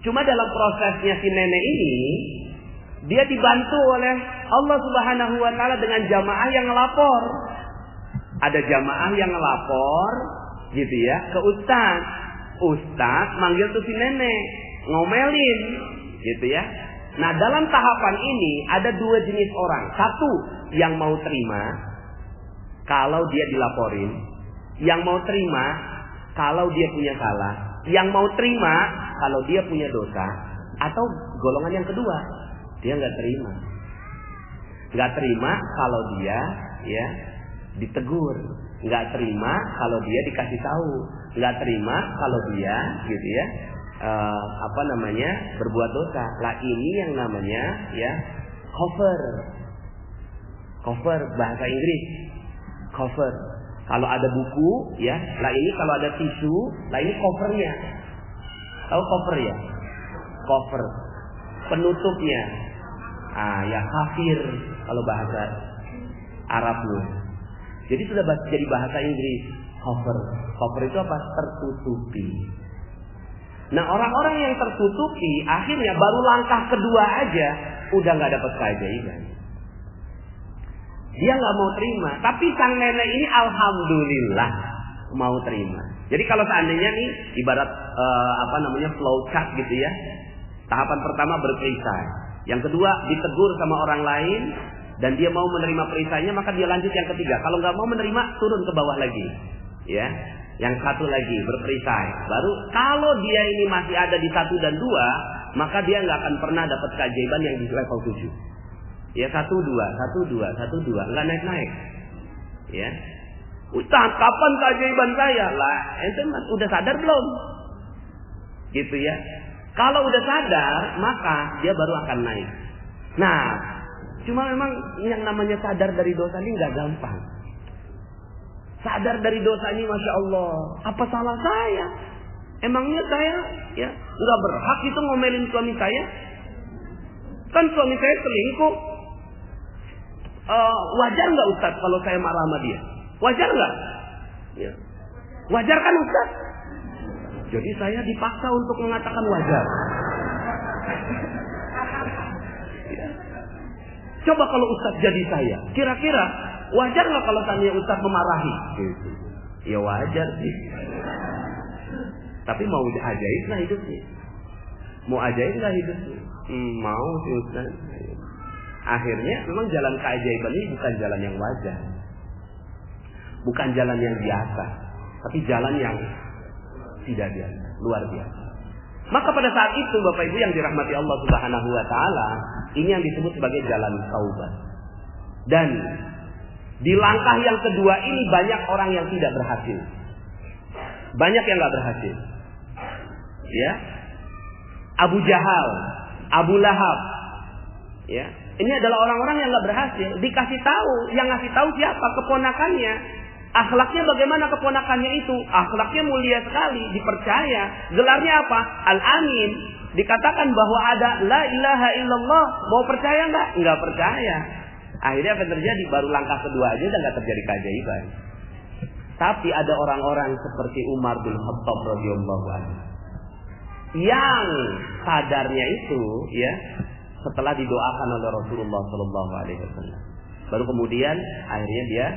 cuma dalam prosesnya si nenek ini, dia dibantu oleh Allah Subhanahu wa Ta'ala dengan jamaah yang ngelapor. Ada jamaah yang ngelapor, gitu ya, ke ustaz. Ustaz manggil tuh si nenek, ngomelin, gitu ya. Nah, dalam tahapan ini ada dua jenis orang. Satu, yang mau terima kalau dia dilaporin. Yang mau terima kalau dia punya salah. Yang mau terima kalau dia punya dosa. Atau golongan yang kedua, dia nggak terima. Nggak terima kalau dia ya ditegur. Nggak terima kalau dia dikasih tahu. Nggak terima kalau dia gitu ya berbuat dosa. Lah ini yang namanya ya cover bahasa Inggris. Cover. Kalau ada buku ya, lah ini kalau ada tisu, lah ini covernya. Tahu cover ya? Cover. Penutupnya. Ya kafir kalau bahasa Arabnya. Jadi sudah jadi bahasa Inggris. Cover itu apa? Tertutupi. Nah, orang-orang yang tertutupi akhirnya baru langkah kedua aja udah nggak dapat keajaiban. Dia nggak mau terima. Tapi sang nenek ini alhamdulillah mau terima. Jadi kalau seandainya nih ibarat flow chart gitu ya. Tahapan pertama berperisai. Yang kedua ditegur sama orang lain dan dia mau menerima perisainya, maka dia lanjut yang ketiga. Kalau nggak mau menerima, turun ke bawah lagi. Ya. Yang satu lagi berperisai. Baru kalau dia ini masih ada di 1 dan 2, maka dia nggak akan pernah dapat keajaiban yang di level 7. Ya 1, 2, 1, 2, 1, 2, nggak naik-naik. Ya. Ustaz, kapan keajaiban saya? Lah, ente udah sadar belum? Gitu ya. Kalau udah sadar, maka dia baru akan naik. Nah, cuma memang yang namanya sadar dari dosa ini nggak gampang. Sadar dari dosa ini, Masya Allah, apa salah saya? Emangnya saya ya nggak berhak itu ngomelin suami saya? Kan suami saya selingkuh. Wajar nggak Ustaz kalau saya marah sama dia? Wajar nggak? Ya. Wajar kan Ustaz? Jadi saya dipaksa untuk mengatakan wajar. Ya. Coba kalau Ustaz jadi saya, kira-kira wajar nggak kalau tanya Ustaz memarahi? Gitu. Ya wajar sih. Tapi mau ajaib lah hidupnya. Mau ajaib lah hidupnya. Mau sih Ustaz. Akhirnya memang jalan keajaiban ini bukan jalan yang wajar. Bukan jalan yang biasa. Tapi jalan yang tidak biasa. Luar biasa. Maka pada saat itu Bapak Ibu yang dirahmati Allah Subhanahu wa taala, ini yang disebut sebagai jalan taubat. Dan di langkah yang kedua ini banyak orang yang tidak berhasil. Banyak yang nggak berhasil. Ya. Abu Jahal, Abu Lahab. Ya. Ini adalah orang-orang yang nggak berhasil. Dikasih tahu, yang ngasih tahu siapa? Keponakannya. Akhlaknya bagaimana keponakannya itu? Akhlaknya mulia sekali, dipercaya. Gelarnya apa? Al-Amin. Dikatakan bahwa ada la ilaha illallah. Mau percaya nggak? Nggak percaya. Akhirnya apa terjadi? Baru langkah kedua aja udah nggak terjadi keajaiban. Tapi ada orang-orang seperti Umar bin Khattab radhiyallahu anhu yang sadarnya itu ya setelah didoakan oleh Rasulullah sallallahu alaihi wasallam. Baru kemudian akhirnya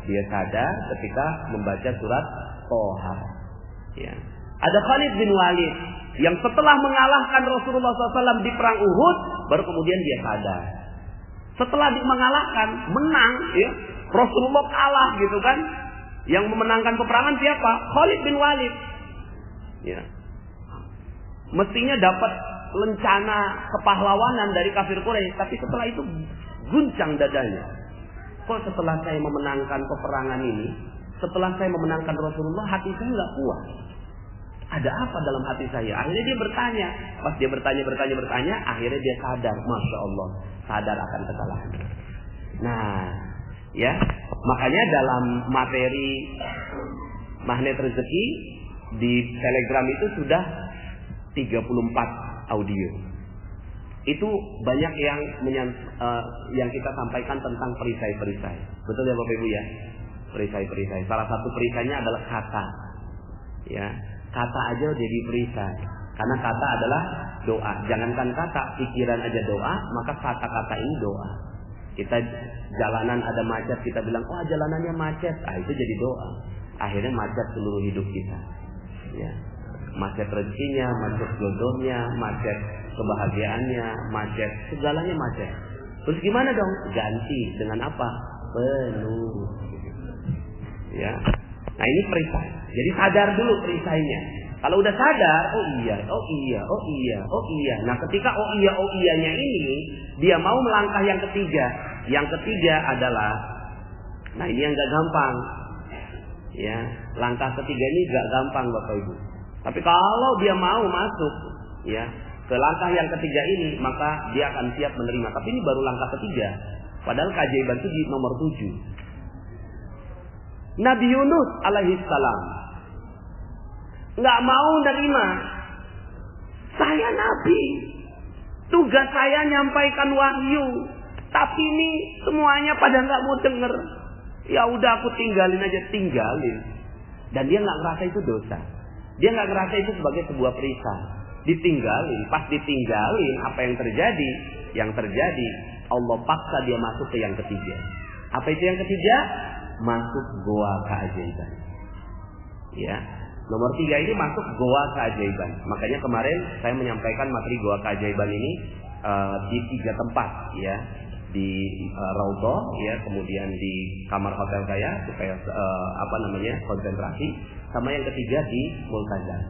dia sadar ketika membaca surat Toha. Ya. Ada Khalid bin Walid yang setelah mengalahkan Rasulullah SAW di perang Uhud, baru kemudian dia sadar. Setelah mengalahkan, menang, ya, Rasulullah kalah gitu kan? Yang memenangkan peperangan siapa? Khalid bin Walid. Ya. Mestinya dapat lencana kepahlawanan dari kafir Quraisy, tapi setelah itu guncang dadanya. Kok setelah saya memenangkan peperangan ini, setelah saya memenangkan Rasulullah, hati saya nggak kuat. Ada apa dalam hati saya? Akhirnya dia bertanya. Pas dia bertanya, akhirnya dia sadar, Masya Allah, sadar akan kesalahan. Nah, ya, makanya dalam materi magnet rezeki di Telegram itu sudah 34 audio. Itu banyak yang kita sampaikan tentang perisai-perisai. Betul ya Bapak Ibu ya? Perisai-perisai. Salah satu perisainya adalah kata. Ya, kata aja jadi perisai. Karena kata adalah doa. Jangankan kata, pikiran aja doa, maka kata-kata ini doa. Kita jalanan ada macet, kita bilang, "Oh, jalanannya macet." Itu jadi doa. Akhirnya macet seluruh hidup kita. Ya. Macet rezekinya, macet jodohnya, macet kebahagiaannya, macet, segalanya macet. Terus gimana dong? Ganti dengan apa? Penuh. Ya. Nah, ini perisai. Jadi sadar dulu perisainya. Kalau udah sadar, oh iya. Nah, ketika oh iyanya ini, dia mau melangkah yang ketiga. Yang ketiga adalah, nah ini yang gak gampang. Ya, langkah ketiga ini gak gampang Bapak Ibu. Tapi kalau dia mau masuk, ya, ke langkah yang ketiga ini, maka dia akan siap menerima. Tapi ini baru langkah ketiga. Padahal keajaiban itu di nomor 7. Nabi Yunus alaihissalam nggak mau nerima. Saya nabi, Tugas saya nyampaikan wahyu. Tapi ini semuanya pada nggak mau denger. Ya udah aku tinggalin aja, tinggalin. Dan dia nggak ngerasa itu dosa. Dia nggak ngerasa itu sebagai sebuah perintah. Ditinggalin, pas ditinggalin apa yang terjadi? Yang terjadi Allah paksa dia masuk ke yang ketiga. Apa itu yang ketiga? Masuk goa keajaiban. Ya, nomor 3 ini masuk goa keajaiban. Makanya kemarin saya menyampaikan materi goa keajaiban ini di 3 tempat, ya, di Raudhah, ya, kemudian di kamar hotel saya supaya konsentrasi, sama yang ketiga di Multazam,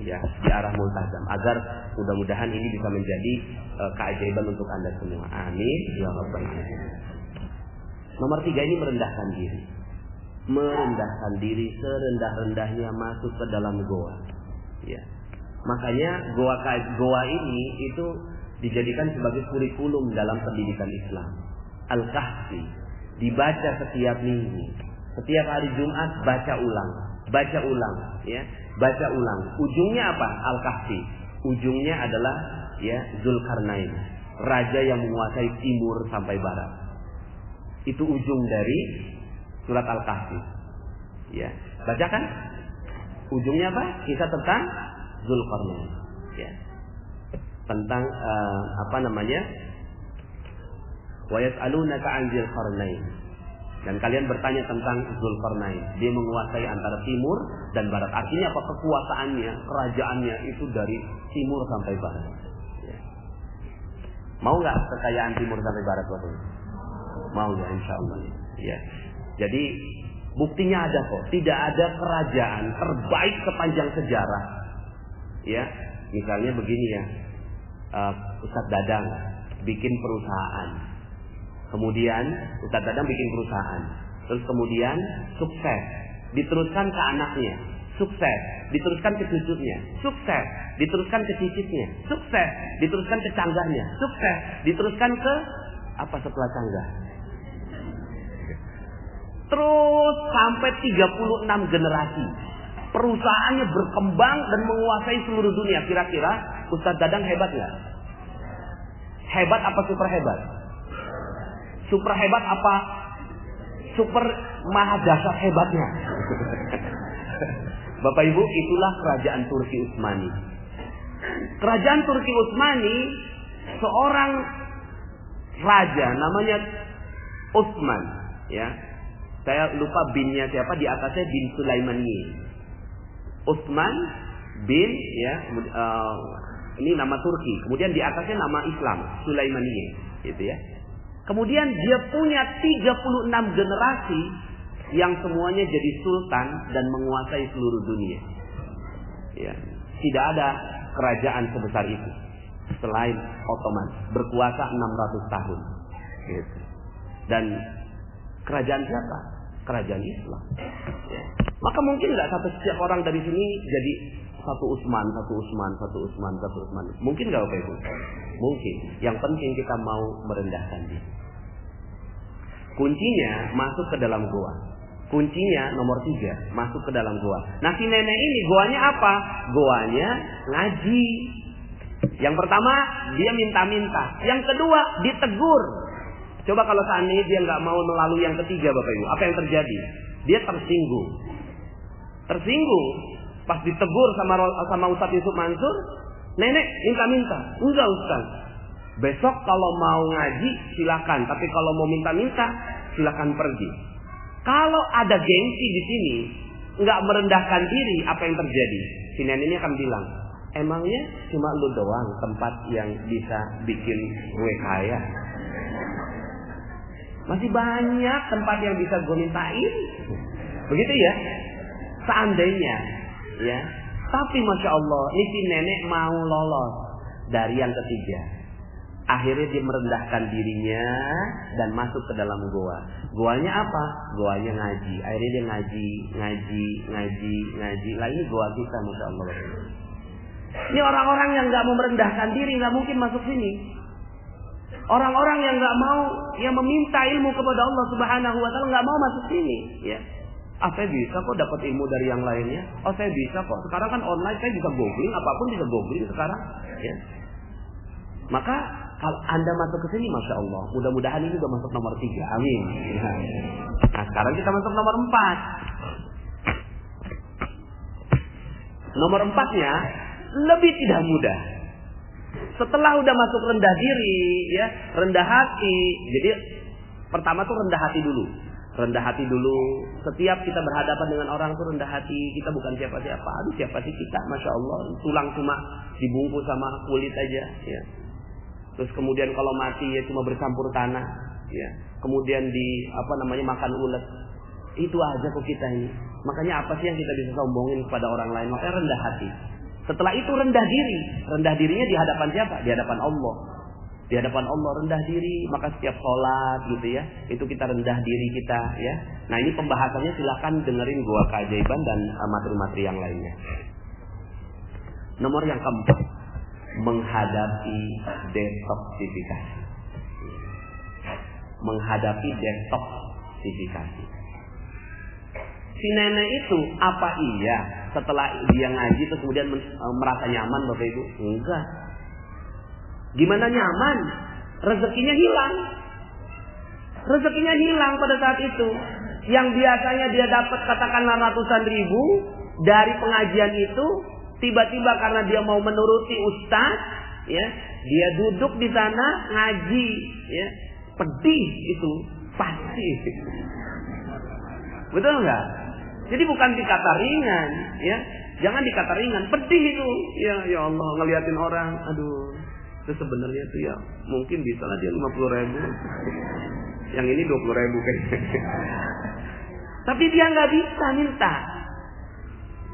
ya, di arah Multazam, agar mudah-mudahan ini bisa menjadi keajaiban untuk Anda semua. Amin ya rabbal alamin. Nomor 3 ini merendahkan diri. Merendahkan diri serendah-rendahnya masuk ke dalam goa. Ya. Makanya goa ini itu dijadikan sebagai kurikulum dalam pendidikan Islam. Al-Kahfi dibaca setiap minggu. Setiap hari Jumat baca ulang, ya, baca ulang. Ujungnya apa? Al-Kahfi. Ujungnya adalah, ya, Zulkarnain, raja yang menguasai timur sampai barat. Itu ujung dari surat Al-Kahfi. Ya, bacakan. Ujungnya apa? Kisah tentang Zulkarnain. Ya. Tentang wa yas'alunaka 'an Zulkarnain. Dan kalian bertanya tentang Zulkarnain. Dia menguasai antara timur dan barat. Artinya apa? Kekuasaannya, kerajaannya itu dari timur sampai barat. Ya. Mau nggak kekayaan timur sampai barat, Bapak? Mau ya, insya Allah. Ya. Jadi buktinya ada kok. Tidak ada kerajaan terbaik sepanjang sejarah. Ya, misalnya begini ya, Ustadz Dadang bikin perusahaan. Kemudian Ustadz Dadang bikin perusahaan. Terus kemudian sukses. Diteruskan ke anaknya. Sukses. Diteruskan ke cucunya. Sukses. Diteruskan ke cicitnya. Sukses. Diteruskan ke canggahnya. Sukses. Diteruskan ke apa setelah canggah? Terus sampai 36 generasi. Perusahaannya berkembang dan menguasai seluruh dunia. Kira-kira Ustadz Dadang hebat nggak? Hebat apa super hebat? Super hebat apa super maha dahsyat hebatnya? Bapak Ibu, itulah kerajaan Turki Utsmani. Kerajaan Turki Utsmani, seorang raja namanya Utsman, ya. Saya lupa binnya siapa, di atasnya bin Sulaimani. Utsman bin, ya, ini nama Turki. Kemudian di atasnya nama Islam, Sulaimani, gitu ya. Kemudian dia punya 36 generasi yang semuanya jadi sultan dan menguasai seluruh dunia. Ya, tidak ada kerajaan sebesar itu selain Ottoman, berkuasa 600 tahun. Gitu. Dan kerajaan siapa? Kerajaan Islam. Ya. Maka mungkin nggak setiap orang dari sini jadi satu Utsman. Mungkin nggak Bapak Ibu? Mungkin. Yang penting kita mau merendahkan diri. Kuncinya masuk ke dalam goa. Kuncinya nomor 3, masuk ke dalam goa. Nah, si nenek ini goanya apa? Goanya ngaji. Yang pertama dia minta-minta. Yang kedua ditegur. Coba kalau seandainya dia nggak mau melalui yang ketiga, Bapak Ibu, apa yang terjadi? Dia tersinggung. Pas ditegur sama Ustadz Yusuf Mansur, nenek minta-minta. Enggak Ustaz. Besok kalau mau ngaji silakan, tapi kalau mau minta-minta silakan pergi. Kalau ada gengsi di sini, nggak merendahkan diri, apa yang terjadi? Si nenek ini akan bilang, emangnya cuma lu doang tempat yang bisa bikin gue kaya? Masih banyak tempat yang bisa gue mintain. Begitu ya. Seandainya, ya. Tapi Masya Allah, ini si nenek mau lolos dari yang ketiga. Akhirnya dia merendahkan dirinya dan masuk ke dalam goa. Goanya apa? Goanya ngaji. Akhirnya dia ngaji. Lah ini goa kita, Masya Allah. Ini orang-orang yang nggak mau merendahkan diri, nggak mungkin masuk sini. Orang-orang yang nggak mau, yang meminta ilmu kepada Allah Subhanahu Wa Taala nggak mau masuk sini. Ya. Saya bisa kok dapat ilmu dari yang lainnya. Saya bisa kok. Sekarang kan online, saya bisa googling, apapun bisa googling sekarang. Ya. Maka kalau Anda masuk ke sini, Masya Allah, mudah-mudahan ini udah masuk nomor 3. Amin. Nah, sekarang kita masuk nomor 4. Nomor 4-nya lebih tidak mudah. Setelah udah masuk rendah diri, ya, rendah hati. Jadi pertama tuh rendah hati dulu. Rendah hati dulu. Setiap kita berhadapan dengan orang tuh rendah hati. Kita bukan siapa-siapa. Aduh, siapa sih kita? Masya Allah, tulang cuma dibungkus sama kulit aja. Ya. Terus kemudian kalau mati ya cuma bercampur tanah. Ya. Kemudian makan ulet. Itu aja kok kita ini. Makanya apa sih yang kita bisa sombongin kepada orang lain? Makanya rendah hati. Setelah itu rendah diri. Rendah dirinya di hadapan siapa? Di hadapan Allah. Di hadapan Allah rendah diri. Maka setiap sholat gitu ya, itu kita rendah diri kita ya. Nah ini pembahasannya, silahkan dengerin Goa Keajaiban dan materi-materi yang lainnya. Nomor yang keempat, menghadapi detoksifikasi. Menghadapi detoksifikasi. Si nenek itu apa iya setelah dia ngaji terus kemudian merasa nyaman Bapak Ibu? Enggak. Gimana nyaman? Rezekinya hilang. Rezekinya hilang pada saat itu. Yang biasanya dia dapat katakanlah ratusan ribu dari pengajian itu, tiba-tiba karena dia mau menuruti ustaz, ya, dia duduk di sana ngaji, ya, pedih itu pasti. Betul nggak? Jadi bukan dikata ringan, ya. Jangan dikata ringan, pedih itu. Ya Allah, ngeliatin orang, aduh. Itu sebenarnya tuh ya, mungkin bisa lah dia 50.000. Yang ini 20.000 kayaknya. Tapi dia nggak bisa minta.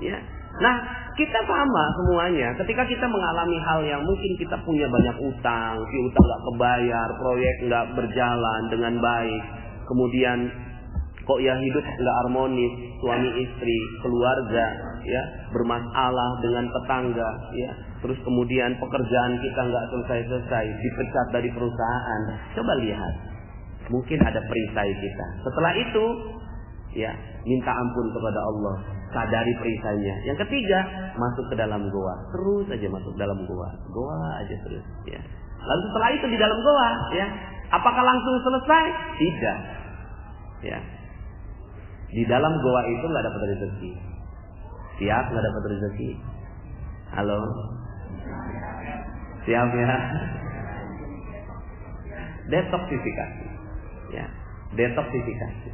Ya. Nah, kita sama semuanya. Ketika kita mengalami hal yang mungkin kita punya banyak utang, si utang nggak kebayar, proyek nggak berjalan dengan baik, kemudian kok ya hidup nggak harmonis, suami istri, keluarga, ya, bermasalah dengan tetangga, ya, terus kemudian pekerjaan kita nggak selesai-selesai, dipecat dari perusahaan. Coba lihat, mungkin ada perisai kita. Setelah itu, ya, minta ampun kepada Allah, sadari perisainya. Yang ketiga, masuk ke dalam goa, terus aja masuk dalam goa aja terus, ya. Lalu setelah itu di dalam goa, ya, apakah langsung selesai? Tidak, ya. Di dalam goa itu nggak dapat rezeki. Siap nggak dapat rezeki? Halo? Siap ya? Detoksifikasi. Ya, detoksifikasi.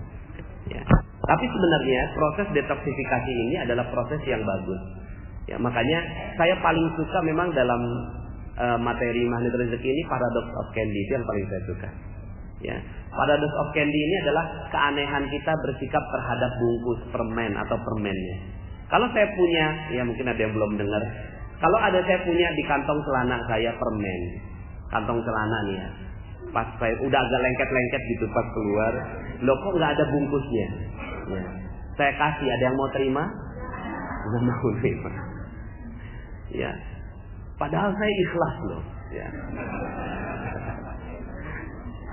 Ya. Tapi sebenarnya proses detoksifikasi ini adalah proses yang bagus. Ya, makanya saya paling suka memang dalam materi Magnet Rezeki ini Paradox of Candy, itu yang paling saya suka. Ya. Paradox of Candy ini adalah keanehan kita bersikap terhadap bungkus permen atau permennya. Kalau saya punya, ya mungkin ada yang belum dengar. Kalau ada saya punya di kantong celana saya permen, kantong celana nih ya. Pas saya udah agak lengket-lengket gitu pas keluar, loh kok nggak ada bungkusnya? Ya. Saya kasih, ada yang mau terima? Nggak mau terima. Ya. Padahal saya ikhlas loh. Ya.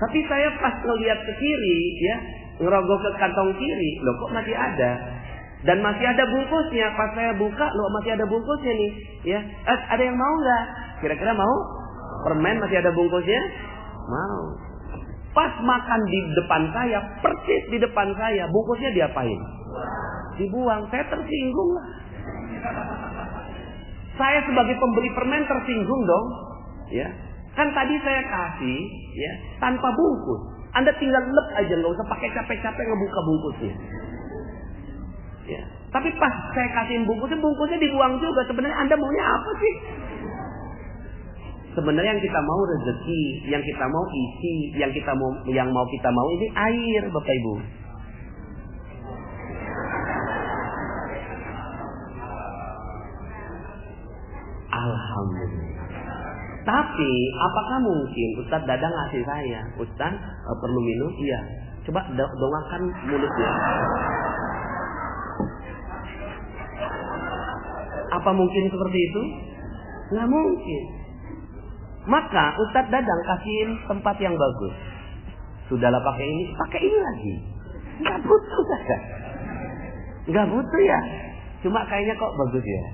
Tapi saya pas ngelihat ke kiri, ya, ngerogoh ke kantong kiri, loh kok masih ada? Dan masih ada bungkusnya. Pas saya buka, loh masih ada bungkusnya nih, ya. Ada yang mau nggak? Kira-kira mau? Permen masih ada bungkusnya? Mau. Pas makan di depan saya, persis di depan saya, bungkusnya diapain? Dibuang. Saya tersinggung lah. Saya sebagai pembeli permen tersinggung dong, ya. Kan tadi saya kasih, ya, tanpa bungkus. Anda tinggal lep aja, nggak usah pakai capek-capek ngebuka bungkusnya. Ya. Tapi pas saya kasihin bungkusnya dibuang juga. Sebenarnya Anda maunya apa sih? Sebenarnya yang kita mau rezeki, yang kita mau isi, yang mau kita mau ini air, Bapak Ibu. Alhamdulillah. Tapi apakah mungkin Ustadz Dadang ngasih saya, Ustadz perlu minum? Iya. Coba dongakan mulutnya. Apa mungkin seperti itu? Nggak mungkin. Maka Ustadz Dadang kasihin tempat yang bagus. Sudahlah pakai ini lagi. Nggak butuh saja. Nggak butuh ya. Cuma kayaknya kok bagus ya.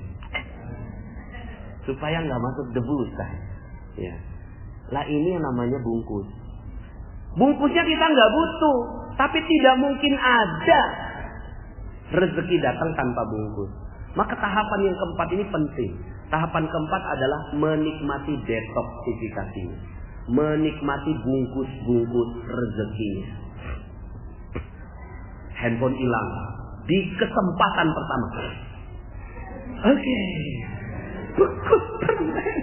Supaya nggak masuk debu Ustaz. Ya. Lah ini yang namanya bungkus. Bungkusnya kita nggak butuh, tapi tidak mungkin ada rezeki datang tanpa bungkus. Maka tahapan yang keempat ini penting. Tahapan keempat adalah menikmati detoksifikasi, menikmati bungkus-bungkus rezekinya. Handphone hilang di kesempatan pertama. Oke. Bungkus permen.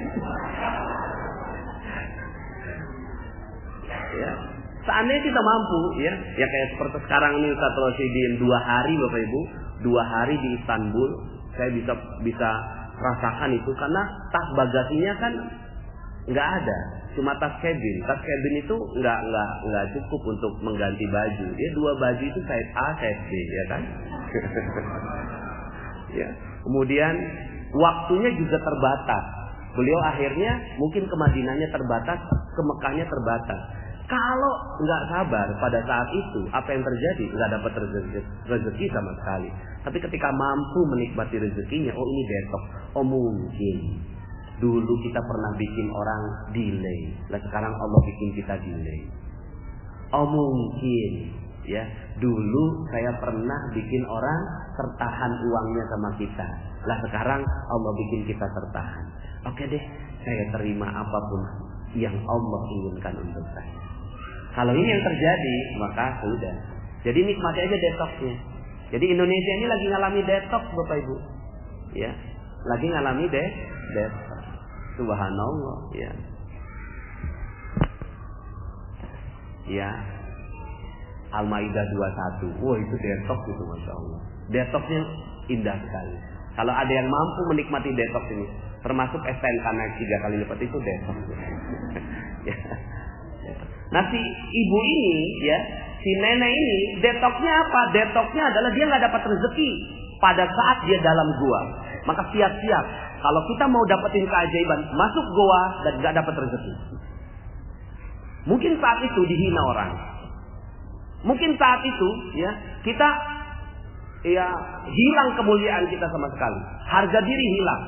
Ya. Seandainya kita mampu, ya kayak seperti sekarang ini Ustaz Rosyidin 2 hari Bapak Ibu, 2 hari di Istanbul, saya bisa rasakan itu karena tas bagasinya kan nggak ada, cuma tas cabin. Tas cabin itu nggak cukup untuk mengganti baju. Dia 2 baju itu size A, size B, ya kan? Ya. Kemudian waktunya juga terbatas. Beliau akhirnya mungkin ke Madinahnya terbatas, ke Mekahnya terbatas. Kalau nggak sabar pada saat itu, apa yang terjadi? Nggak dapat rezeki sama sekali. Tapi ketika mampu menikmati rezekinya, oh ini detox. Oh mungkin dulu kita pernah bikin orang delay, nah sekarang Allah bikin kita delay. Oh mungkin ya dulu saya pernah bikin orang tertahan uangnya sama kita, lah sekarang Allah bikin kita tertahan. Oke deh, saya terima apapun yang Allah inginkan untuk saya. Kalau ini yang terjadi, maka sudah. Jadi nikmati aja detoxnya. Jadi Indonesia ini lagi ngalami detox Bapak Ibu. Ya, lagi ngalami detox. Subhanallah, ya. Ya. Al-Maidah 21. Wah, itu detox itu Masya Allah. Detoxnya indah sekali. Kalau ada yang mampu menikmati detox ini, termasuk STNK naik 3 kali lipat itu detox. Ya. Nah si ibu ini ya, si nenek ini detoxnya apa? Detoxnya adalah dia nggak dapat rezeki pada saat dia dalam gua. Maka siap-siap kalau kita mau dapetin keajaiban, masuk gua dan nggak dapat rezeki. Mungkin saat itu dihina orang. Mungkin saat itu ya kita ya hilang kemuliaan kita sama sekali. Harga diri hilang.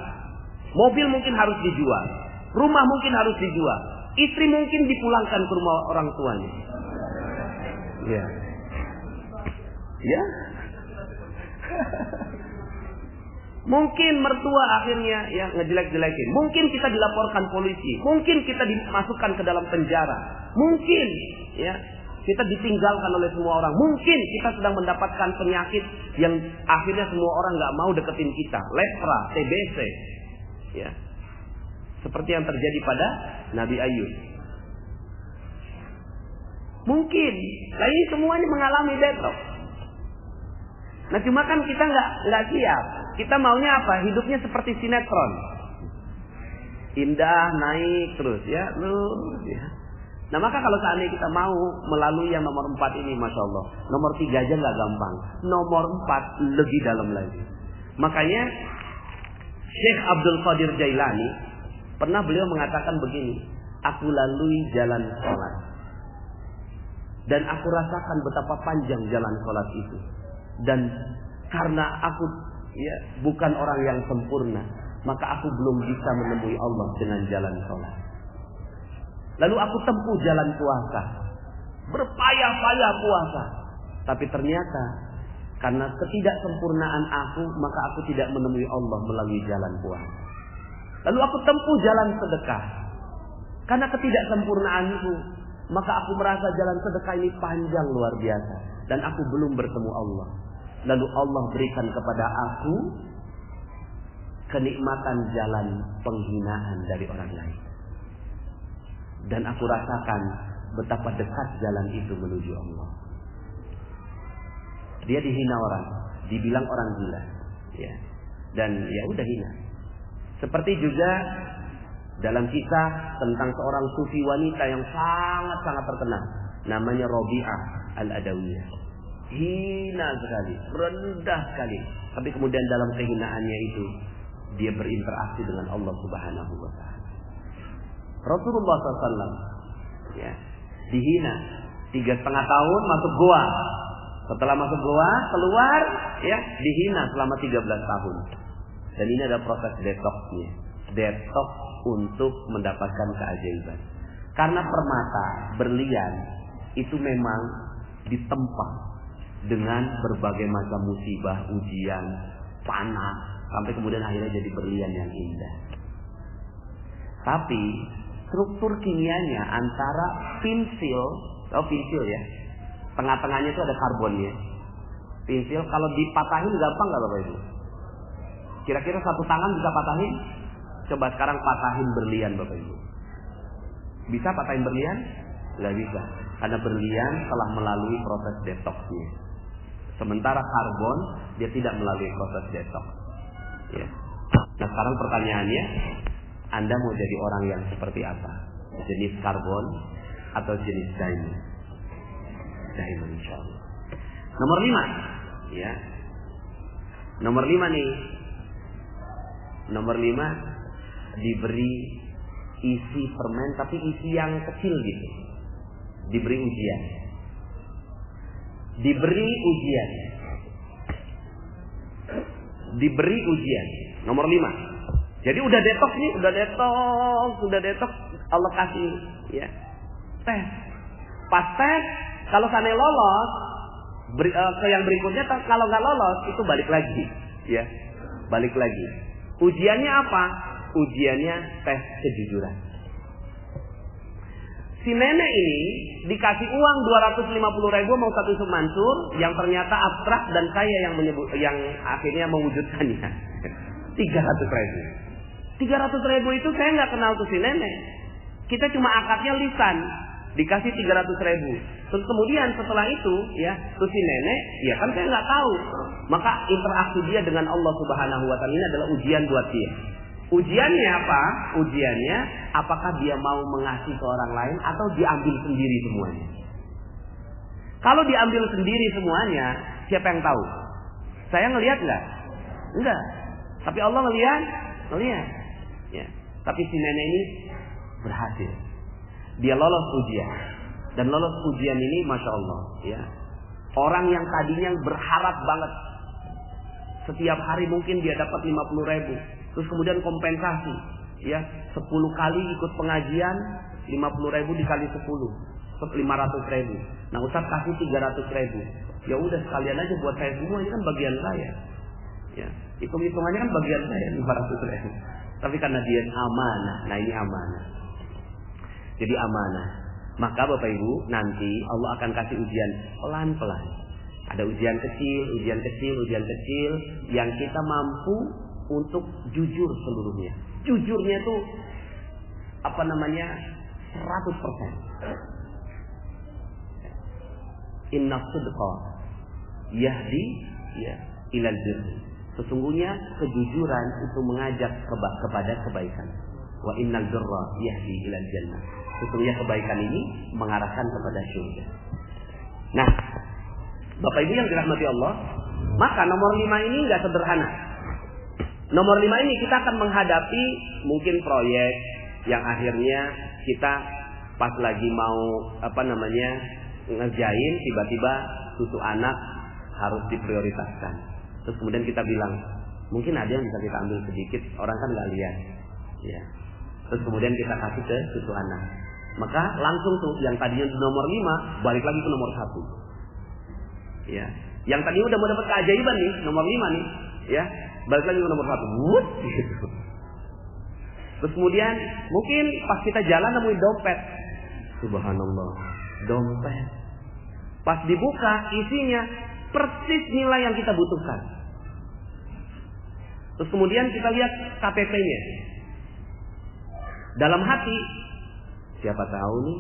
Mobil mungkin harus dijual. Rumah mungkin harus dijual. Istri mungkin dipulangkan ke rumah orang tuanya. Ya. Ya. Mungkin mertua akhirnya ya ngejelek-jelekin. Mungkin kita dilaporkan polisi. Mungkin kita dimasukkan ke dalam penjara. Mungkin ya kita ditinggalkan oleh semua orang. Mungkin kita sedang mendapatkan penyakit yang akhirnya semua orang nggak mau deketin kita. Lepra, TBC. Ya. Seperti yang terjadi pada Nabi Ayub. Mungkin, nah ini semuanya mengalami detox. Nah cuma kan kita nggak siap. Kita maunya apa? Hidupnya seperti sinetron. Indah, naik terus ya. Ya. Nah maka kalau seandainya kita mau melalui yang nomor 4 ini, Masya Allah. Nomor 3 aja nggak gampang. Nomor 4 lebih dalam lagi. Makanya Syekh Abdul Qadir Jailani pernah beliau mengatakan begini, aku lalui jalan sholat dan aku rasakan betapa panjang jalan sholat itu. Dan karena aku ya bukan orang yang sempurna, maka aku belum bisa menemui Allah dengan jalan sholat. Lalu aku tempuh jalan puasa, berpayah-payah puasa, tapi ternyata karena ketidaksempurnaan aku, maka aku tidak menemui Allah melalui jalan puasa. Lalu aku tempuh jalan sedekah. Karena ketidaksempurnaanku, maka aku merasa jalan sedekah ini panjang luar biasa. Dan aku belum bertemu Allah. Lalu Allah berikan kepada aku kenikmatan jalan penghinaan dari orang lain. Dan aku rasakan betapa dekat jalan itu menuju Allah. Dia dihina orang, dibilang orang gila. Ya. Dan ya udah hina. Seperti juga dalam kisah tentang seorang sufi wanita yang sangat-sangat terkenal. Namanya Robi'ah Al-Adawiyah. Hina sekali, rendah sekali. Tapi kemudian dalam kehinaannya itu, dia berinteraksi dengan Allah Subhanahu wa Ta'ala. Rasulullah SAW ya, dihina 3,5 tahun masuk goa. Setelah masuk goa, keluar ya, dihina selama 13 tahun. Dan ini adalah proses detoxnya. Detox untuk mendapatkan keajaiban. Karena permata, berlian itu memang ditempa dengan berbagai macam musibah, ujian, panas, sampai kemudian akhirnya jadi berlian yang indah. Tapi struktur kimianya antara pensil ya, tengah-tengahnya itu ada karbonnya. Pensil kalau dipatahin gampang nggak Bapak Ibu? Kira-kira satu tangan bisa patahin? Coba sekarang patahin berlian Bapak Ibu. Bisa patahin berlian? Nggak bisa. Karena berlian telah melalui proses detoksnya. Sementara karbon dia tidak melalui proses detoks. Ya. Nah sekarang pertanyaannya, Anda mau jadi orang yang seperti apa? Jenis karbon atau jenis diamond? Diamond insyaallah. Nomor 5, ya. Nomor 5 nih. Nomor 5 diberi isi permen tapi isi yang kecil gitu. Diberi ujian. Diberi ujian. Nomor 5. Jadi udah detox nih, udah detox Allah kasih ya. Tes. Pas tes kalau sana lolos ke yang berikutnya, kalau nggak lolos itu balik lagi ya. Balik lagi. Ujiannya apa? Ujiannya tes kejujuran. Si nenek ini dikasih uang 250.000 mau satu Yusuf Mansur yang ternyata abstrak dan saya yang akhirnya mewujudkannya. 300.000 itu saya nggak kenal tuh si nenek. Kita cuma akadnya lisan, dikasih 300.000. Terus kemudian setelah itu ya, tuh si nenek, ya kan saya nggak tahu. Maka interaksi dia dengan Allah Subhanahu Wa Taala ini adalah ujian buat dia. Ujiannya apa? Ujiannya apakah dia mau mengasihi ke orang lain atau diambil sendiri semuanya. Kalau diambil sendiri semuanya, siapa yang tahu? Saya ngelihat nggak? Enggak. Tapi Allah ngelihat. Ya. Tapi si nenek ini berhasil. Dia lolos ujian. Dan lolos ujian ini, masya Allah, ya. Orang yang tadinya berharap banget, setiap hari mungkin dia dapat 50.000. Terus kemudian kompensasi, ya 10 kali ikut pengajian 50.000 dikali 10, 500.000. Nah Ustaz kasih 300.000. Ya udah sekalian aja buat saya semua, ini kan bagian saya. Ya hitungannya kan bagian saya 500.000. Tapi karena dia amanah, nah ini amanah. Jadi amanah. Maka Bapak Ibu nanti Allah akan kasih ujian pelan-pelan. Ada ujian kecil yang kita mampu untuk jujur seluruhnya. Jujurnya itu 100%. Inna sidqa yahdi ilal birr. Sesungguhnya kejujuran itu mengajak kepada kebaikan. Wa innal birra yahdi ilal jannah. Sesungguhnya kebaikan ini mengarahkan kepada surga. Nah, Bapak Ibu yang dirahmati Allah, maka nomor 5 ini enggak sederhana. Nomor 5 ini kita akan menghadapi mungkin proyek yang akhirnya kita pas lagi mau ngerjain, tiba-tiba susu anak harus diprioritaskan. Terus kemudian kita bilang mungkin ada yang bisa kita ambil sedikit, orang kan nggak lihat, ya. Terus kemudian kita kasih ke susu anak. Maka langsung tuh yang tadinya nomor 5 balik lagi ke nomor 1. Ya. Yang tadi udah mau dapat keajaiban nih, nomor 5 nih, ya. Balik lagi ke nomor 1. Gitu. Terus kemudian mungkin pas kita jalan nemuin dompet. Subhanallah, dompet. Pas dibuka isinya persis nilai yang kita butuhkan. Terus kemudian kita lihat KTP-nya. Dalam hati, siapa tahu nih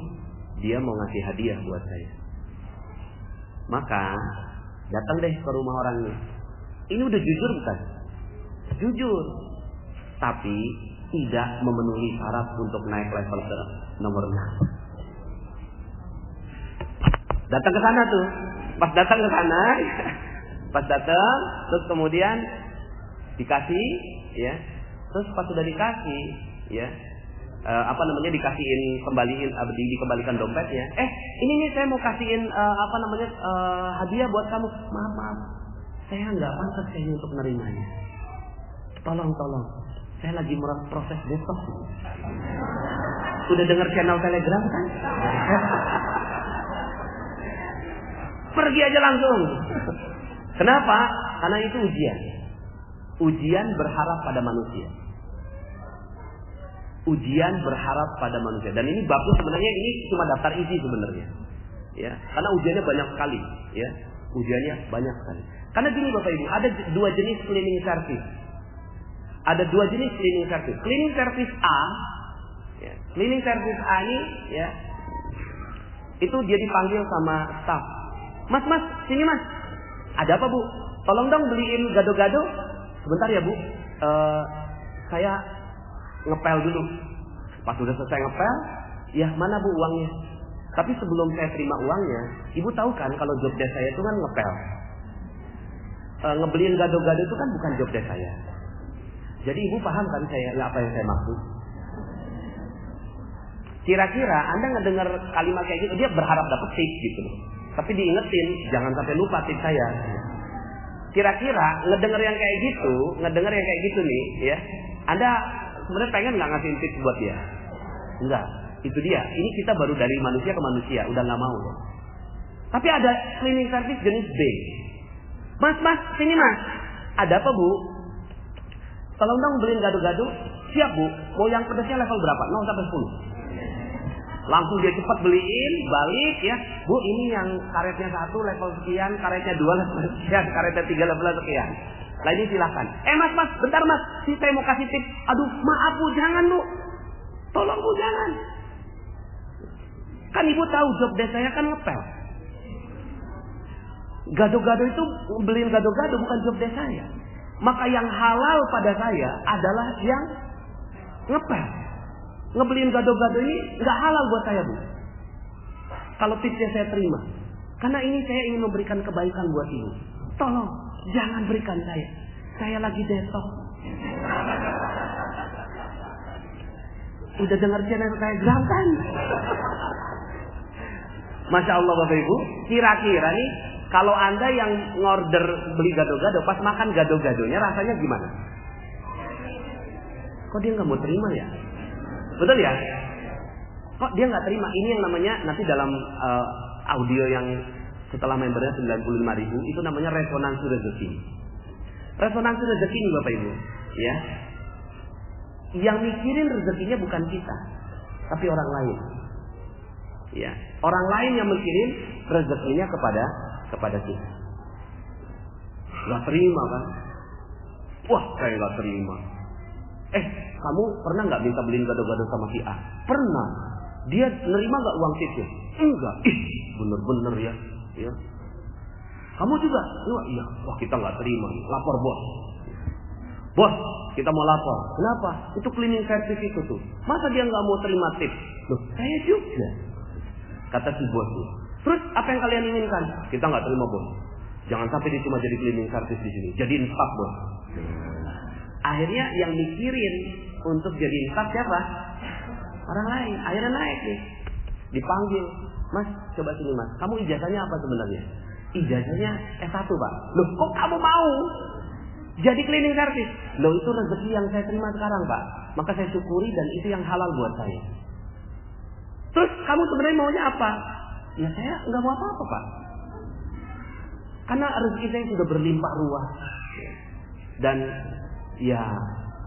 dia mau ngasih hadiah buat saya. Maka datang deh ke rumah orangnya. Ini udah jujur bukan? Jujur. Tapi tidak memenuhi syarat untuk naik level ke nomor 6. Datang ke sana tuh. Pas datang ke sana, terus kemudian dikasih, ya. Terus pas sudah dikasih, ya. Dikembalikan dompetnya. Ini nih saya mau kasihin hadiah buat kamu. Maaf. Saya nggak pantas kayaknya untuk menerimanya. Tolong. Saya lagi proses detox. Udah dengar channel Telegram kan? Pergi aja langsung. Kenapa? Karena itu ujian. Ujian berharap pada manusia. Ujian berharap pada manusia. Dan ini bagus sebenarnya, ini cuma daftar isi sebenarnya. Ya, karena ujiannya banyak sekali. Ya, ujiannya banyak sekali. Karena gini Bapak Ibu, ada dua jenis cleaning service. Ada dua jenis cleaning service. Cleaning service A, ya, cleaning service A ini, ya, itu dia dipanggil sama staff. Mas, sini mas. Ada apa Bu? Tolong dong beliin gado-gado. Sebentar ya Bu. Saya ngepel dulu. Pas udah selesai ngepel, ya mana Bu uangnya? Tapi sebelum saya terima uangnya, Ibu tahu kan kalau job desk saya itu kan ngepel. Ngebeliin gado-gado itu kan bukan job desk saya. Jadi Ibu paham kan apa yang saya maksud? Kira-kira Anda ngedengar kalimat kayak gitu, dia berharap dapat tip gitu loh. Tapi diingetin, jangan sampai lupa tip saya. Kira-kira ngedengar yang kayak gitu nih, ya. Anda sebenarnya pengen nggak ngasih tips buat dia? Enggak, itu dia. Ini kita baru dari manusia ke manusia, udah nggak mau. Tapi ada cleaning service jenis B. Mas, sini mas. Ada apa Bu? Tolong dong beliin gado-gado. Siap Bu. Mau yang pedasnya level berapa? 0 sampai 10. Langsung dia cepat beliin, balik ya. Bu, ini yang karetnya 1 level sekian, karetnya 2 level sekian, karetnya 3 level sekian. Lah ini silakan. Mas, bentar mas. Saya mau kasih tips. Aduh, maaf Bu, jangan Bu. Tolong Bu, jangan. Kan Ibu tahu job desk saya kan ngepel. Gado-gado itu, beliin gado-gado bukan job desk saya. Maka yang halal pada saya adalah yang ngepel. Ngebeliin gado-gado ini nggak halal buat saya Bu. Kalau tipsnya saya terima, karena ini saya ingin memberikan kebaikan buat Ibu. Tolong jangan berikan saya. Saya lagi detox. Udah dengar channel Telegram kan? Masya Allah Bapak Ibu. Kira-kira nih kalau Anda yang ngorder beli gado-gado, pas makan gado-gadonya rasanya gimana? Kok dia nggak mau terima ya? Betul ya? Kok dia nggak terima? Ini yang namanya nanti dalam audio yang setelah membernya 95.000 itu namanya resonansi rezeki. Resonansi rezeki nih Bapak Ibu, ya. Yang mikirin rezekinya bukan kita, tapi orang lain. Ya, orang lain yang mikirin rezekinya kepada kita. Nggak terima kan? Wah, saya nggak terima. Kamu pernah nggak minta beliin gado-gado sama si A? Pernah. Dia nerima nggak uang tipsnya? Enggak. Bener-bener ya. Ya. Kamu juga? Iya. Wah, kita nggak terima. Lapor bos. Bos, kita mau lapor. Kenapa? Itu cleaning service itu tuh. Masa dia nggak mau terima tips? Loh, saya juga. Kata si bos. Terus apa yang kalian inginkan? Kita nggak terima bos. Jangan sampai dia cuma jadi cleaning service di sini. Jadiin staff bos. Akhirnya yang mikirin untuk jadi staff siapa? Orang lain. Akhirnya naik nih. Dipanggil. Mas, coba sini mas. Kamu ijazahnya apa sebenarnya? Ijazahnya S1 Pak. Loh, kok kamu mau jadi cleaning service? Loh, itu rezeki yang saya terima sekarang Pak. Maka saya syukuri dan itu yang halal buat saya. Terus kamu sebenarnya maunya apa? Ya saya nggak mau apa-apa Pak. Karena rezeki saya sudah berlimpah ruah. Dan ya,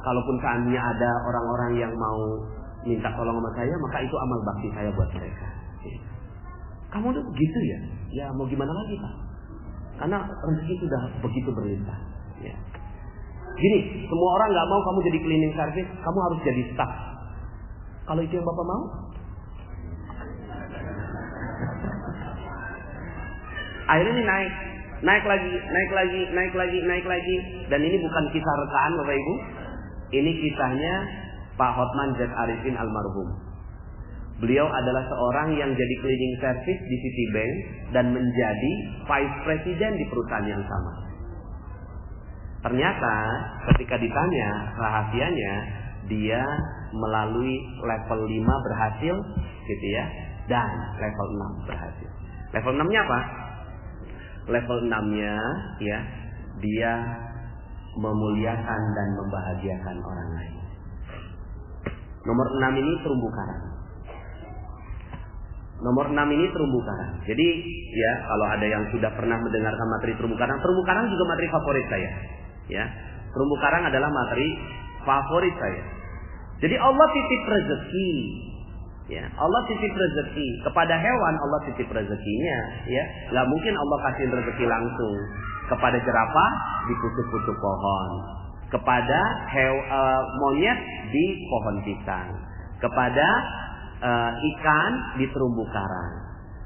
kalaupun seandainya ada orang-orang yang mau minta tolong sama saya, maka itu amal bakti saya buat mereka. Kamu udah begitu ya? Ya mau gimana lagi Pak? Karena rezeki sudah begitu berlimpah. Ya. Gini, semua orang nggak mau kamu jadi cleaning service, kamu harus jadi staff. Kalau itu yang Bapak mau? Akhirnya ini naik lagi, dan ini bukan kisah rekaan Bapak Ibu. Ini kisahnya Pak Hotman Jet Arifin almarhum. Beliau adalah seorang yang jadi cleaning service di Citibank dan menjadi vice president di perusahaan yang sama. Ternyata ketika ditanya rahasianya, dia melalui level 5 berhasil gitu ya, dan level 6 berhasil. Level 6-nya apa? Level 6-nya ya, dia memuliakan dan membahagiakan orang lain. Nomor 6 ini terumbu karang. Nomor 6 ini terumbu karang. Jadi ya kalau ada yang sudah pernah mendengarkan materi terumbu karang juga materi favorit saya. Ya, terumbu karang adalah materi favorit saya. Jadi Allah titip rezeki. Ya, Allah titip rezeki kepada hewan, Allah titip rezekinya. Ya, nggak mungkin Allah kasih rezeki langsung kepada jerapah di pucuk-pucuk pohon, kepada monyet di pohon pisang, kepada ikan di terumbu karang.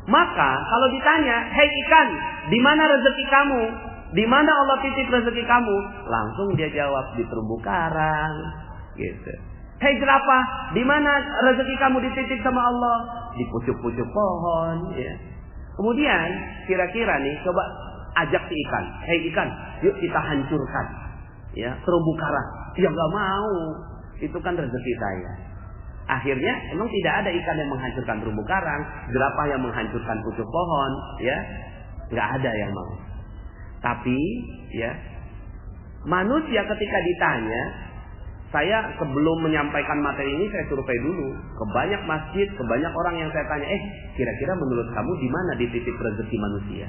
Maka kalau ditanya, hei ikan, di mana rezeki kamu? Di mana Allah titip rezeki kamu? Langsung dia jawab, di terumbu karang. Gitu. Hei jerapah, di mana rezeki kamu dititip sama Allah? Di pucuk-pucuk pohon. Ya. Kemudian kira-kira nih, coba ajak si ikan. Hei ikan, yuk kita hancurkan. Ya, terumbu karang. Ya nggak mau. Itu kan rezeki saya. Akhirnya emang tidak ada ikan yang menghancurkan terumbu karang, jerapah yang menghancurkan pucuk pohon, ya, nggak ada yang mau. Tapi, ya, manusia ketika ditanya, saya sebelum menyampaikan materi ini saya survei dulu ke banyak masjid, ke banyak orang yang saya tanya, kira-kira menurut kamu di mana dititip rezeki manusia?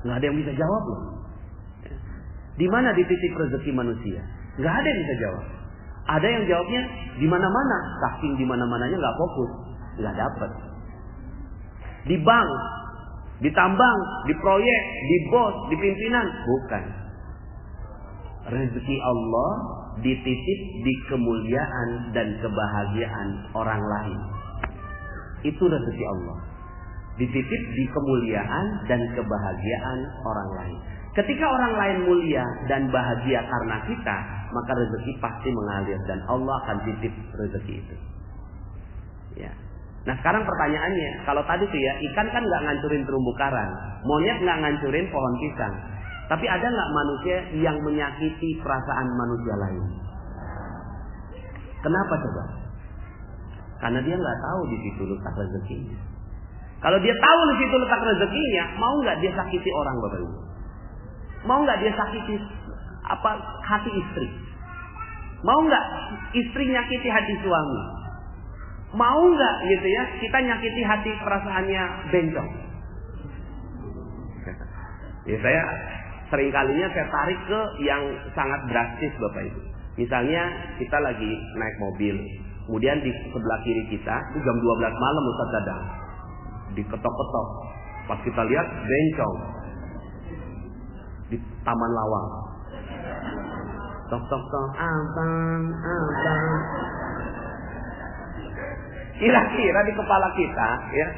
Nggak ada yang bisa jawab loh. Di mana dititip rezeki manusia? Nggak ada yang bisa jawab. Ada yang jawabnya di mana-mana, saking di mana-mananya nggak fokus, nggak dapat. Di bank, di tambang, di proyek, di bos, di pimpinan, bukan. Rezeki Allah dititip di kemuliaan dan kebahagiaan orang lain. Itu rezeki Allah. Dititip di kemuliaan dan kebahagiaan orang lain. Ketika orang lain mulia dan bahagia karena kita, maka rezeki pasti mengalir dan Allah akan titip rezeki itu. Ya. Nah sekarang pertanyaannya, kalau tadi tuh ya, ikan kan nggak ngancurin terumbu karang, monyet nggak ngancurin pohon pisang, tapi ada nggak manusia yang menyakiti perasaan manusia lain? Kenapa coba? Karena dia nggak tahu di situ letak rezekinya. Kalau dia tahu di situ letak rezekinya, mau nggak dia sakiti orang, Bapak Ibu? Mau nggak dia sakiti hati istri? Mau nggak istri nyakiti hati suami? Mau nggak gitu ya kita nyakiti hati perasaannya bencong? Ya saya seringkalinya saya tarik ke yang sangat drastis Bapak Ibu. Misalnya kita lagi naik mobil, kemudian di sebelah kiri kita itu jam 12 malam Ustaz Dadang, diketok-ketok. Pas kita lihat bencong di Taman Lawang. Tok, abang. Kira-kira di kepala kita, ya,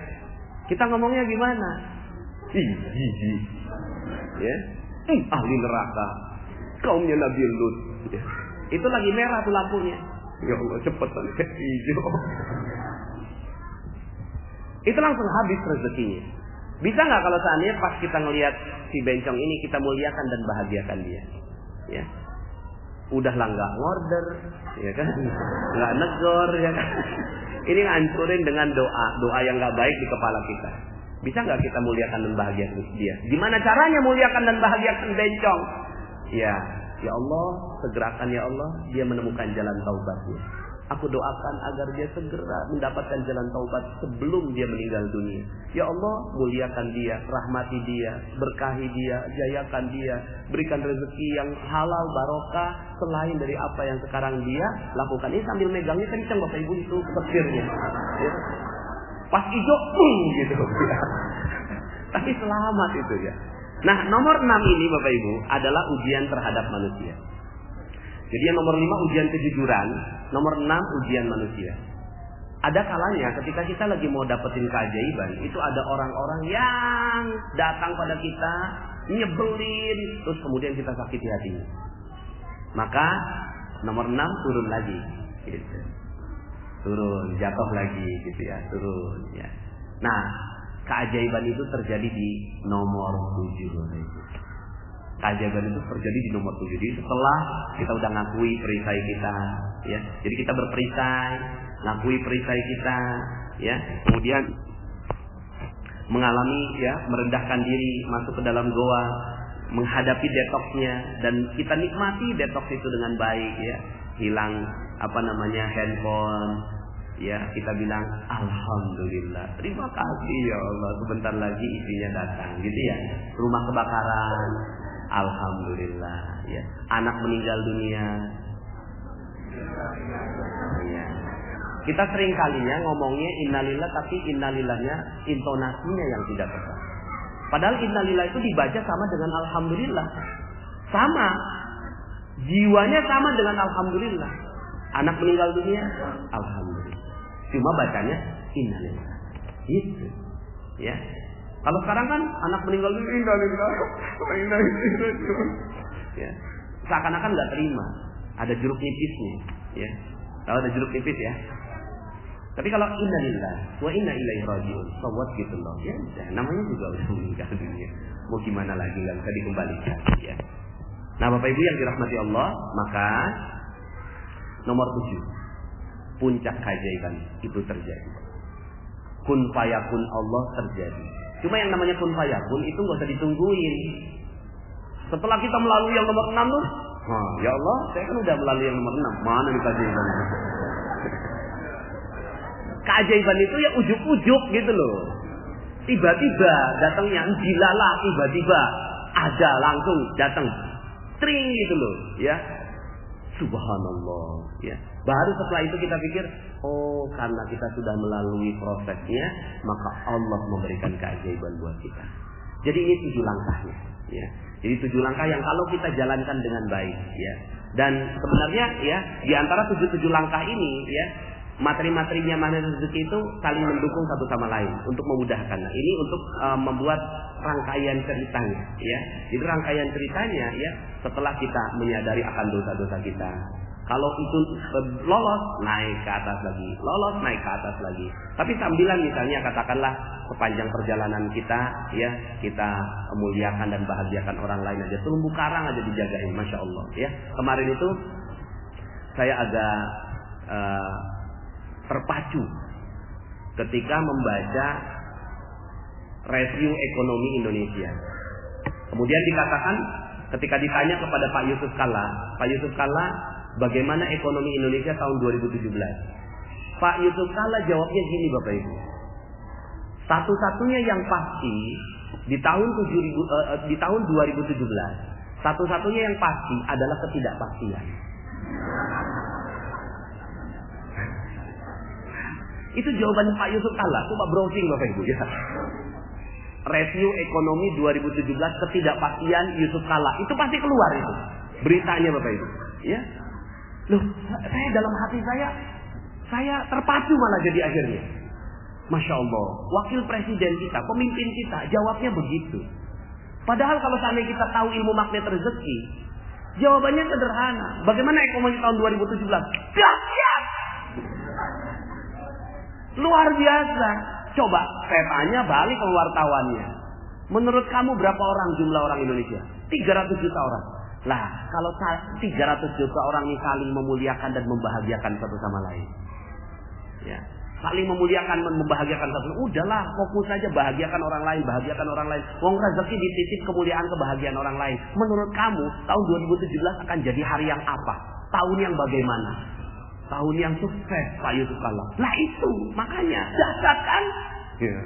kita ngomongnya gimana? Ya, ahli neraka, kaumnya Nabi Lut. Ya. Itu lagi merah tuh lampunya. Ya Allah, cepetan ke hijau. Itu langsung habis rezekinya. Bisa nggak kalau seandainya pas kita ngelihat si bencong ini kita muliakan dan bahagiakan dia, ya? Udahlah nggak ngorder, ya kan? Nggak negor, ya kan? Ini ngancurin dengan doa yang nggak baik di kepala kita. Bisa nggak kita muliakan dan bahagiakan dia? Gimana caranya muliakan dan bahagiakan bencong? Ya Allah, segerakan ya Allah, dia menemukan jalan taubatnya. Aku doakan agar dia segera mendapatkan jalan taubat sebelum dia meninggal dunia. Ya Allah, muliakan dia, rahmati dia, berkahi dia, jayakan dia, berikan rezeki yang halal barokah selain dari apa yang sekarang dia lakukan. Ini sambil megangnya kencang Bapak Ibu itu petirnya. Ya. Pas hijau, gitu. Ya. Tapi selamat itu ya. Nah, nomor 6 ini Bapak Ibu adalah ujian terhadap manusia. Jadi yang nomor 5 ujian kejujuran, nomor 6 ujian manusia. Ada kalanya ketika kita lagi mau dapetin keajaiban, itu ada orang-orang yang datang pada kita, nyebelin, terus kemudian kita sakiti hatinya. Maka nomor 6 turun lagi, gitu. Turun, jatuh lagi, gitu ya, turun. Ya. Nah, keajaiban itu terjadi di nomor 7. Keajaiban itu terjadi di nomor 7. Jadi setelah kita udah ngakui perisai kita, ya. Jadi kita berperisai, ngakui perisai kita, ya. Kemudian mengalami, ya, merendahkan diri, masuk ke dalam goa, menghadapi detoksnya, dan kita nikmati detoks itu dengan baik, ya. Hilang handphone, ya kita bilang alhamdulillah, terima kasih ya Allah, sebentar lagi istrinya datang, gitu ya. Rumah kebakaran, alhamdulillah, ya. Anak meninggal dunia, ya. Kita sering kalinya ngomongnya innalillah, tapi innalillahnya intonasinya yang tidak tepat. Padahal innalillah itu dibaca sama dengan alhamdulillah. Sama. Jiwanya sama dengan alhamdulillah. Anak meninggal dunia, alhamdulillah. Cuma bacanya innalillah. Gitu. Ya. Kalau sekarang kan anak meninggal dunia, innalillah. Ya. Seakan-akan nggak terima. Ada jeruk nipisnya. Ya. Kalau ada jeruk nipis ya. Tapi kalau innalillah wa inna ilaihi raji'un, sawat gitu loh. Ya, namanya juga udah meninggal dunia. Mau gimana lagi, nggak bisa dikembalikan. Ya. Nah, Bapak Ibu yang dirahmati Allah, maka nomor 7, puncak keajaiban itu terjadi. Kun fayakun Allah terjadi. Cuma yang namanya kun fayakun itu nggak usah ditungguin. Setelah kita melalui yang nomor 6 tuh, ya Allah, saya kan udah melalui yang nomor 6. Mana nih keajaiban? Keajaiban itu ya ujuk-ujuk gitu loh. Tiba-tiba datangnya, dilalah tiba-tiba ada langsung datang, tring gitu loh, ya. Subhanallah, ya. Baru setelah itu kita pikir, oh karena kita sudah melalui prosesnya, maka Allah memberikan keajaiban buat kita. Jadi ini 7 langkahnya, ya. Jadi 7 langkah yang kalau kita jalankan dengan baik, ya. Dan sebenarnya ya di antara 7 langkah ini, ya, materi-materinya magnet rezeki itu saling mendukung satu sama lain untuk memudahkan. Nah, ini untuk membuat rangkaian ceritanya, ya. Jadi rangkaian ceritanya, ya, setelah kita menyadari akan dosa-dosa kita. Kalau itu lolos, naik ke atas lagi, lolos, naik ke atas lagi. Tapi sambilan misalnya katakanlah sepanjang perjalanan kita, ya, kita muliakan dan bahagiakan orang lain aja. Terumbu karang aja dijagain, masya Allah, ya. Kemarin itu saya agak terpacu ketika membaca review ekonomi Indonesia. Kemudian dikatakan ketika ditanya kepada Pak Yusuf Kalla, bagaimana ekonomi Indonesia tahun 2017? Pak Yusuf Kalla jawabnya gini, Bapak Ibu. Satu-satunya yang pasti di tahun 2017, satu-satunya yang pasti adalah ketidakpastian. Itu jawaban Pak Yusuf Kalla. Coba browsing Bapak Ibu, ya. Review ekonomi 2017 ketidakpastian Yusuf Kalla. Itu pasti keluar itu beritanya Bapak Ibu, ya. Loh, saya dalam hati saya terpacu malah jadi akhirnya. Masya Allah, wakil presiden kita, pemimpin kita jawabnya begitu. Padahal kalau seandainya kita tahu ilmu magnet rezeki, jawabannya sederhana. Bagaimana ekonomi tahun 2017? Dahsyat! Luar biasa. Coba saya tanya balik ke wartawannya. Menurut kamu berapa orang jumlah orang Indonesia? 300 juta orang. Lah, kalau 300 juta orang ini saling memuliakan dan membahagiakan satu sama lain. Ya, saling memuliakan dan membahagiakan satu. Udahlah, fokus saja bahagiakan orang lain, bahagiakan orang lain. Wong rezeki dititip kemuliaan kebahagiaan orang lain. Menurut kamu tahun 2017 akan jadi hari yang apa? Tahun yang bagaimana? Tahun yang sukses, Pak Yusuf Kalla. Nah itu, makanya dahsyat kan? Ya.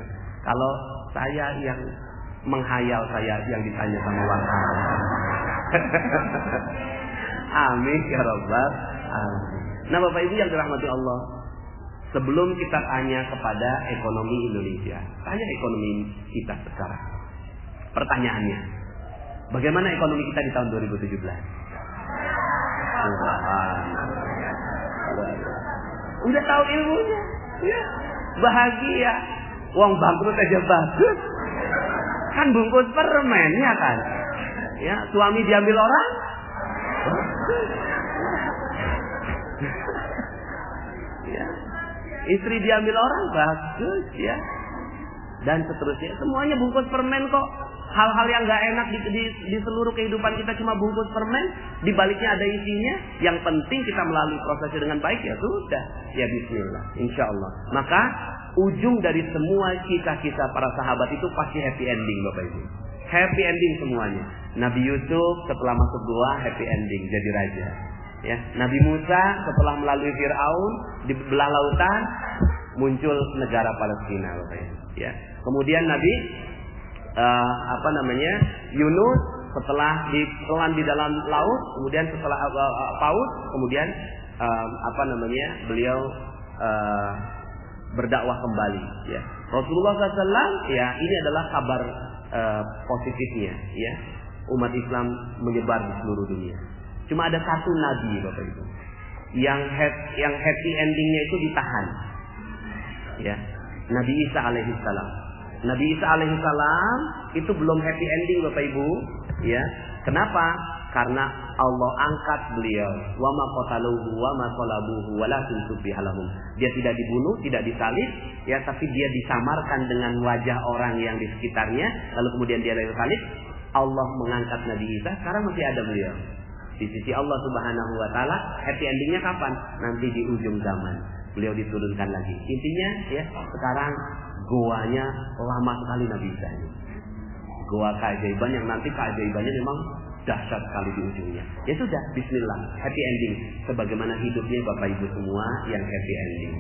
Kalau saya yang menghayal, saya yang ditanya sama wartawan. Amin ya Rabbal alamin. Nah Bapak Ibu yang dirahmati Allah, sebelum kita tanya kepada ekonomi Indonesia, tanya ekonomi kita sekarang. Pertanyaannya, bagaimana ekonomi kita di tahun 2017? Udah tahu ilmunya, ya. Bahagia. Uang bangkrut aja bagus. Kan bungkus permen, ya kan? Ya, suami diambil orang. Ya. Istri diambil orang bagus, ya. Dan seterusnya, semuanya bungkus permen kok. Hal-hal yang gak enak di seluruh kehidupan kita cuma bungkus permen, di baliknya ada isinya. Yang penting kita melalui prosesnya dengan baik, ya sudah. Ya bismillah, insya Allah. Maka ujung dari semua kisah-kisah para sahabat itu pasti happy ending, Bapak Ibu. Happy ending semuanya. Nabi Yusuf setelah masuk gua happy ending jadi raja. Ya, Nabi Musa setelah melalui Firaun di belah lautan muncul negara Palestina, ya. Kemudian Nabi Yunus setelah ditelan di dalam laut, kemudian setelah paus, kemudian beliau berdakwah kembali, ya. Rasulullah SAW, ya, ini adalah kabar positifnya, ya. Umat Islam menyebar di seluruh dunia. Cuma ada satu nabi, Bapak Ibu, yang happy endingnya itu ditahan, ya. Nabi Isa alaihissalam. Nabi Isa alaihissalam itu belum happy ending, Bapak Ibu, ya. Kenapa? Karena Allah angkat beliau. Wa ma qataluhu wa ma salabuhu walakin subbiha lahum. Dia tidak dibunuh, tidak disalib, ya, tapi dia disamarkan dengan wajah orang yang di sekitarnya, lalu kemudian dia disalib. Allah mengangkat Nabi Isa, sekarang masih ada beliau di sisi Allah Subhanahu wa taala. Happy endingnya kapan? Nanti di ujung zaman beliau diturunkan lagi. Intinya, ya, sekarang goanya lama sekali Nabi Isa ini. Goa keajaiban yang nanti keajaibannya memang dahsyat sekali di ujungnya. Ya sudah, bismillah, happy ending sebagaimana hidupnya Bapak Ibu semua yang happy ending.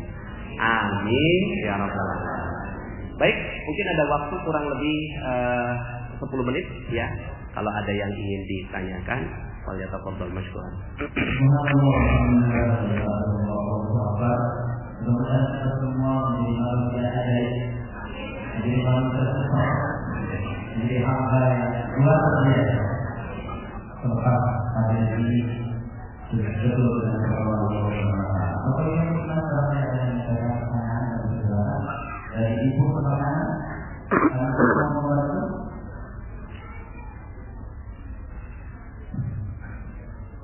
Amin ya rabbal alamin. Baik, mungkin ada waktu kurang lebih 10 menit, ya. Kalau ada yang ingin ditanyakan, falyatafadhal mashkuran. Jadi hamba yang luar biasa tempat ada di betul dengan Allah Subhanahu. Apa yang kita sampai dengan pertanyaan dan pertanyaan dari ibu pertanyaan dan membantu.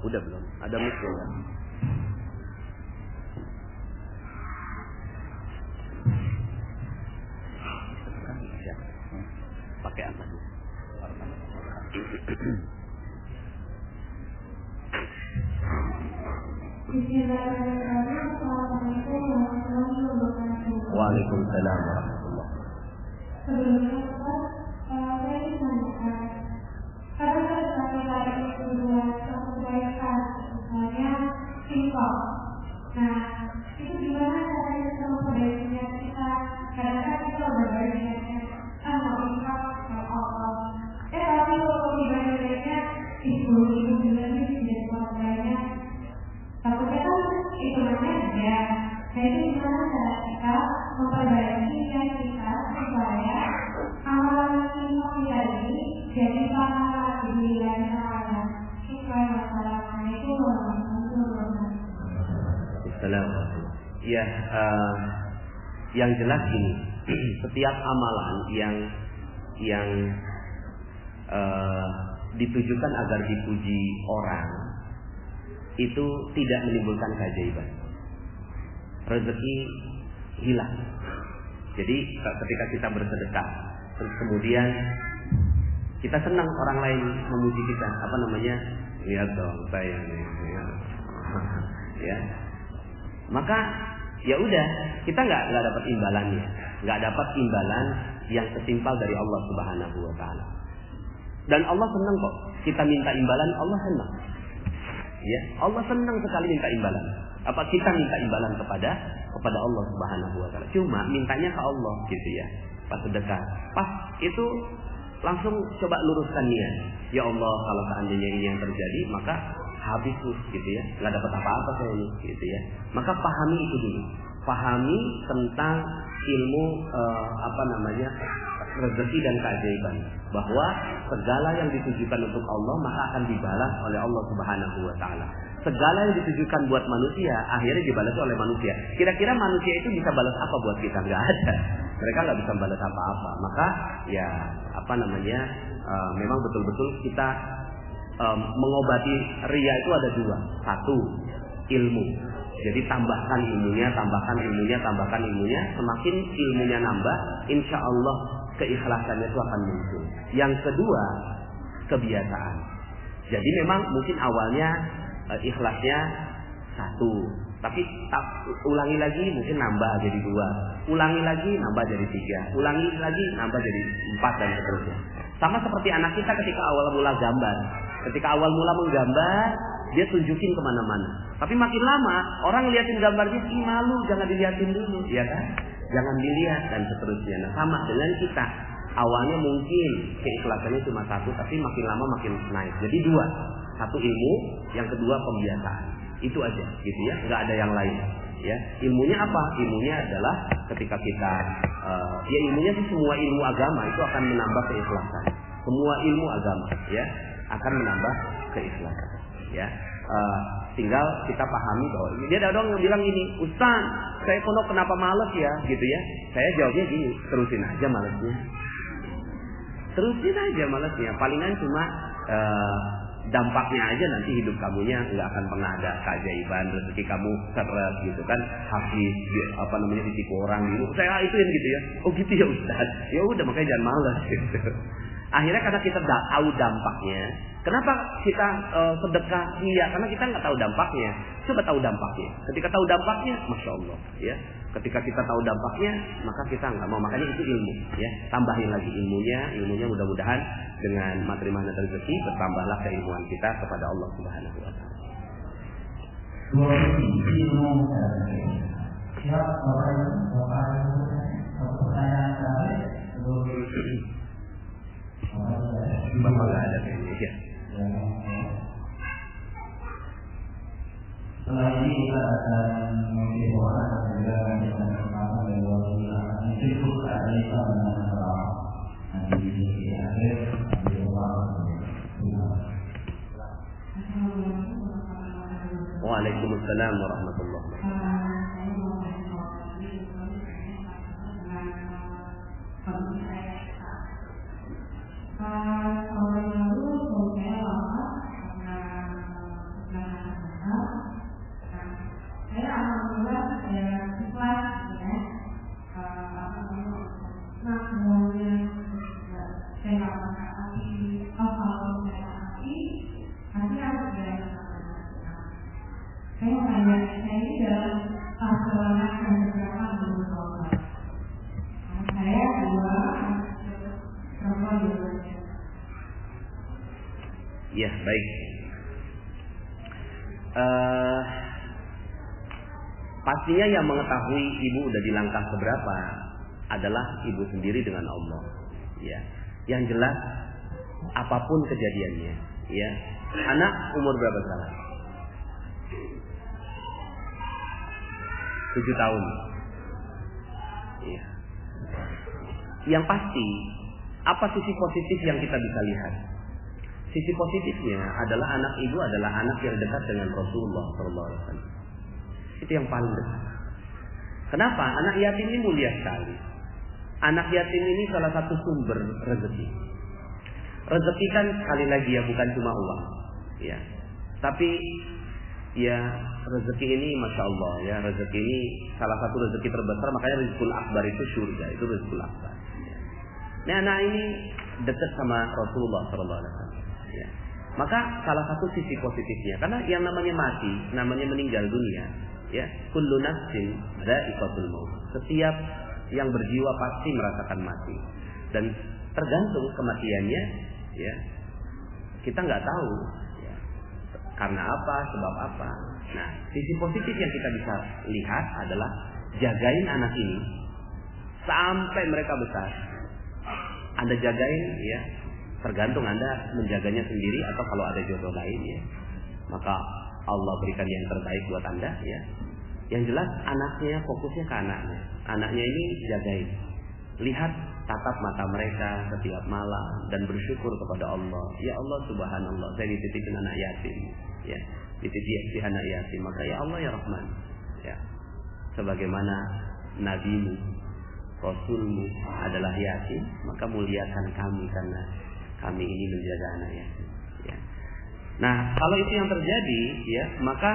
Udah belum? Ada mikro enggak? Pakai apa dulu? Waalaikumsalam warahmatullahi wabarakatuh. Sebelumnya, saya ditanyakan, karena sebagai itu dua kebaikan, misalnya singkong. Nah, itu gimana caranya kita memperbaikinya? Kadang-kadang kita udah baiknya, mau ingkar, mau Allah. Tapi kalau dibandingnya, itu juga jadi pembaikannya. Takutnya kan hitungannya ya. Nah, itu gimana cara kita memperbaiki kita supaya amalan singkong tadi jadi pahala di wilayah Allah, supaya masalahnya itu Assalamualaikum. Ya, yang jelas ini, setiap amalan yang ditujukan agar dipuji orang itu tidak menimbulkan keajaiban. Rezeki hilang. Jadi ketika kita bersedekah, terus kemudian kita senang orang lain memuji kita, lihat dong saya ini, ya. Maka ya udah, kita nggak dapat imbalannya, nggak dapat imbalan yang setimpal dari Allah Subhanahu wa taala. Dan Allah senang kok kita minta imbalan, Allah senang. Ya, Allah senang sekali minta imbalan. Apa kita minta imbalan kepada Allah Subhanahu wa taala. Cuma mintanya ke Allah gitu ya. Pas sedekah, pas itu langsung coba luruskan niat. Ya Allah, kalau seandainya ini yang terjadi, maka habis gitu ya. Enggak dapat apa-apa saya ini gitu ya. Maka pahami itu dulu. Pahami tentang ilmu rezeki dan keajaiban, bahwa segala yang ditujukan untuk Allah maka akan dibalas oleh Allah Subhanahu wa taala. Segala yang ditujukan buat manusia akhirnya dibalas oleh manusia. Kira-kira manusia itu bisa balas apa buat kita? Enggak ada. Mereka enggak bisa balas apa-apa. Maka ya memang betul-betul kita mengobati ria itu ada dua. Satu, ilmu. Jadi tambahkan ilmunya. Semakin ilmunya nambah, insya Allah keikhlasannya itu akan muncul. Yang kedua, kebiasaan. Jadi memang mungkin awalnya ikhlasnya 1, tapi ulangi lagi mungkin nambah jadi 2, ulangi lagi nambah jadi 3, ulangi lagi nambah jadi 4 dan seterusnya. Sama seperti anak kita ketika awal mula gambar. Ketika awal mula menggambar, dia tunjukin kemana-mana. Tapi makin lama orang liatin gambar dia, malu, jangan diliatin dulu, ya kan? Jangan dilihat dan seterusnya. Nah, sama dengan kita. Awalnya mungkin keikhlasannya cuma satu, tapi makin lama makin naik. Jadi dua, satu ilmu, yang kedua pembiasaan. Itu aja, gitu ya. Nggak ada yang lain. Ya, ilmunya apa? Ilmunya adalah ketika kita, ya ilmunya sih semua ilmu agama itu akan menambah keikhlasan. Semua ilmu agama, ya, akan menambah keikhlasan. Ya, tinggal kita pahami bahwa dia ada orang yang bilang gini, Ustaz, saya pondok kenapa males ya, gitu ya. Saya jawabnya gini, terusin aja malesnya. Terusin aja malesnya. Palingan cuma dampaknya aja nanti hidup kamunya nggak akan pernah ada keajaiban, rezeki kamu seret gitu kan, habis ditipu orang gitu. Saya ituin gitu ya. Oh gitu ya Ustaz. Ya udah makanya jangan malas gitu. Akhirnya karena kita tahu dampaknya. Kenapa kita sedekah? Iya, karena kita nggak tahu dampaknya. Coba tahu dampaknya. Ketika tahu dampaknya, masya Allah, ya. Ketika kita tahu dampaknya, maka kita nggak mau. Makanya itu ilmu, ya. Tambahin lagi ilmunya mudah-mudahan dengan materi mana rezeki bertambahlah keilmuan kita kepada Allah Subhanahu Wa Taala. Bapak nggak ada kayaknya ya. Setelah ini kita akan mengikhwan dan juga menjelaskan pertama dari Rasulullah yang cukup ada sama Allah. Nanti di akhir nanti Allah. Waalaikumsalam warahmatullahi wabarakatuh. Ya, baik. Pastinya yang mengetahui ibu udah di langkah seberapa adalah ibu sendiri dengan Allah. Ya, yang jelas apapun kejadiannya, ya. Anak umur berapa sekarang? 7 tahun. Ya. Yang pasti, apa sisi positif yang kita bisa lihat? Sisi positifnya adalah anak ibu adalah anak yang dekat dengan Rasulullah SAW. Itu yang paling dekat. Kenapa? Anak yatim ini mulia sekali. Anak yatim ini salah satu sumber rezeki. Rezeki kan sekali lagi ya bukan cuma uang, ya. Tapi ya rezeki ini masya Allah ya, rezeki ini salah satu rezeki terbesar, makanya rizqul akbar itu surga, itu rizqul akbar. Ya. Nah anak ini dekat sama Rasulullah SAW. Ya. Maka salah satu sisi positifnya, karena yang namanya mati, namanya meninggal dunia, ya, kullu nafsin dha'iqatul maut. Setiap yang berjiwa pasti merasakan mati, dan tergantung kematiannya, ya, kita nggak tahu, ya, karena apa, sebab apa. Nah, sisi positif yang kita bisa lihat adalah jagain anak ini sampai mereka besar. Anda jagain, ya. Tergantung Anda menjaganya sendiri atau kalau ada jodoh lain, ya. Maka Allah berikan yang terbaik buat Anda, ya. Yang jelas anaknya, fokusnya ke anaknya. Anaknya ini jagain. Lihat tatap mata mereka setiap malam dan bersyukur kepada Allah. Ya Allah subhanallah, saya dititipin anak yatim, ya. Dititipin anak yatim, maka ya Allah ya Rahman, ya. Sebagaimana nabimu, Rasulmu adalah yatim, maka muliakan kami karena kami ini menjaga anak yatim, ya. Nah, kalau itu yang terjadi, ya, maka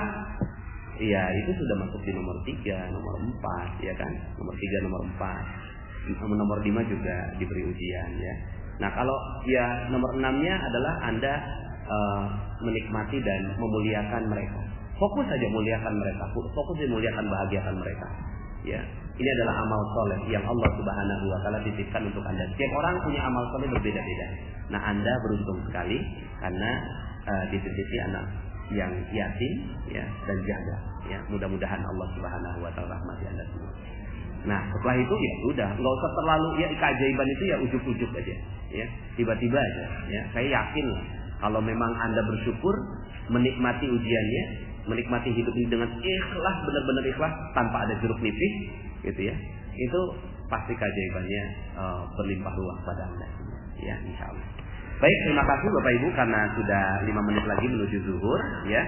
ya itu sudah masuk di nomor 3, nomor 4, ya kan? Nomor 3, nomor 4, nomor 5 juga diberi ujian, ya. Nah, kalau ya nomor 6-nya adalah Anda menikmati dan memuliakan mereka. Fokus saja muliakan mereka, fokus memuliakan, bahagiakan mereka, ya. Ini adalah amal soleh yang Allah Subhanahu Wa Taala titipkan untuk Anda. Setiap orang punya amal soleh berbeda-beda. Nah, Anda beruntung sekali karena dititipi anak yang yatim ya dan jaga ya. Mudah-mudahan Allah Subhanahu wa taala rahmati Anda semua. Nah, setelah itu ya udah, enggak usah terlalu ya keajaiban itu ya ujuk-ujuk aja ya. Tiba-tiba aja ya. Saya yakin kalau memang Anda bersyukur menikmati ujiannya, menikmati hidup ini dengan ikhlas, benar-benar ikhlas tanpa ada jeruk nipis gitu ya. Itu pasti keajaibannya berlimpah ruah pada Anda ya, insyaallah. Baik, terima kasih Bapak Ibu karena sudah 5 menit lagi menuju zuhur ya.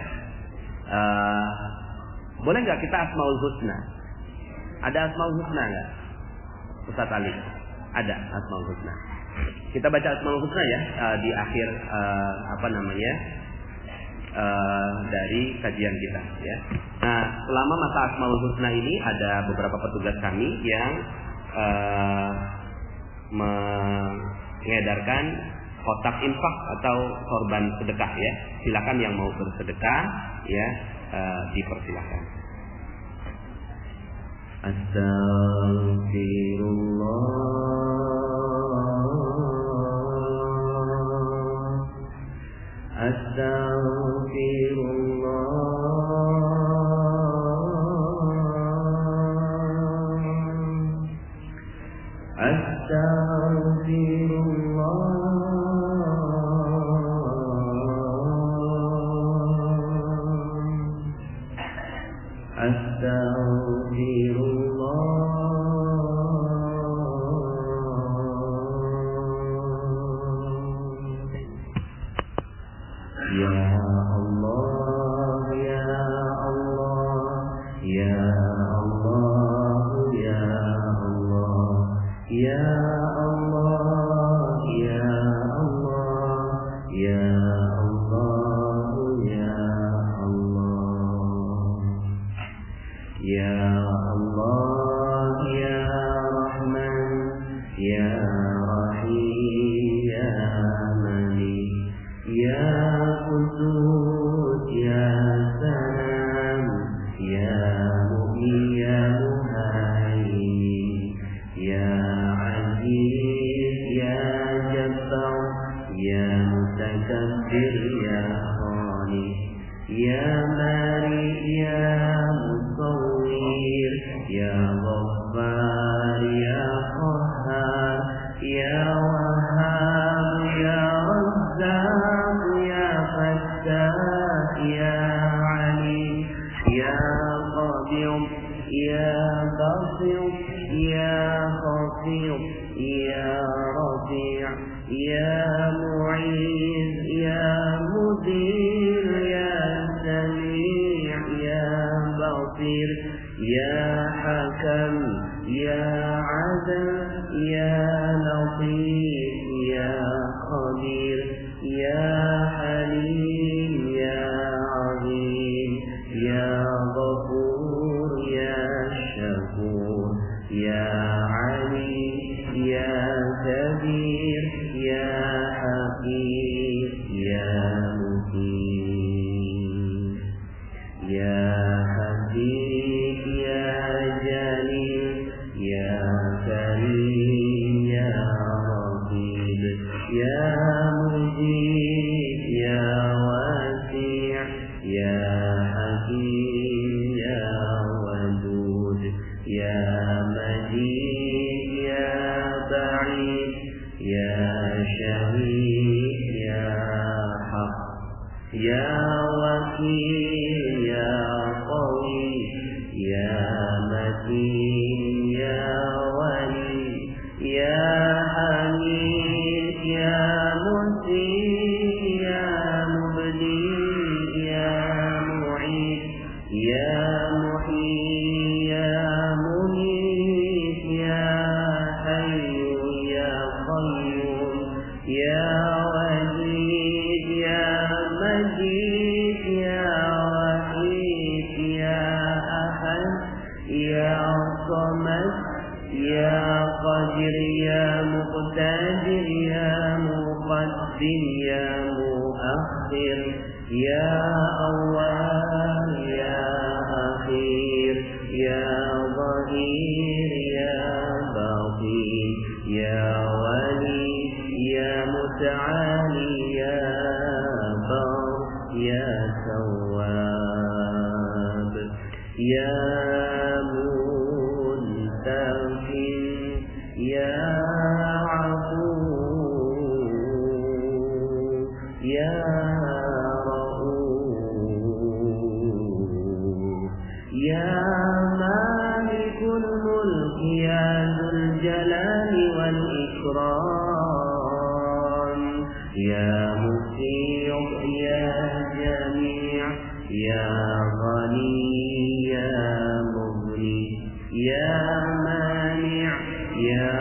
Boleh nggak kita Asmaul Husna? Ada Asmaul Husna nggak? Ustaz Ali, ada Asmaul Husna. Kita baca Asmaul Husna ya di akhir dari kajian kita ya. Nah, selama masa Asmaul Husna ini ada beberapa petugas kami yang mengedarkan kotak infak atau sorban sedekah ya. Silakan yang mau bersedekah ya, dipersilakan. Ya يا منتقم يا عفو يا رؤوف يا مالك الملك يا ذو الجلال والإكرام يا مطيع يا جميع يا غني يا مغني يا مانع يا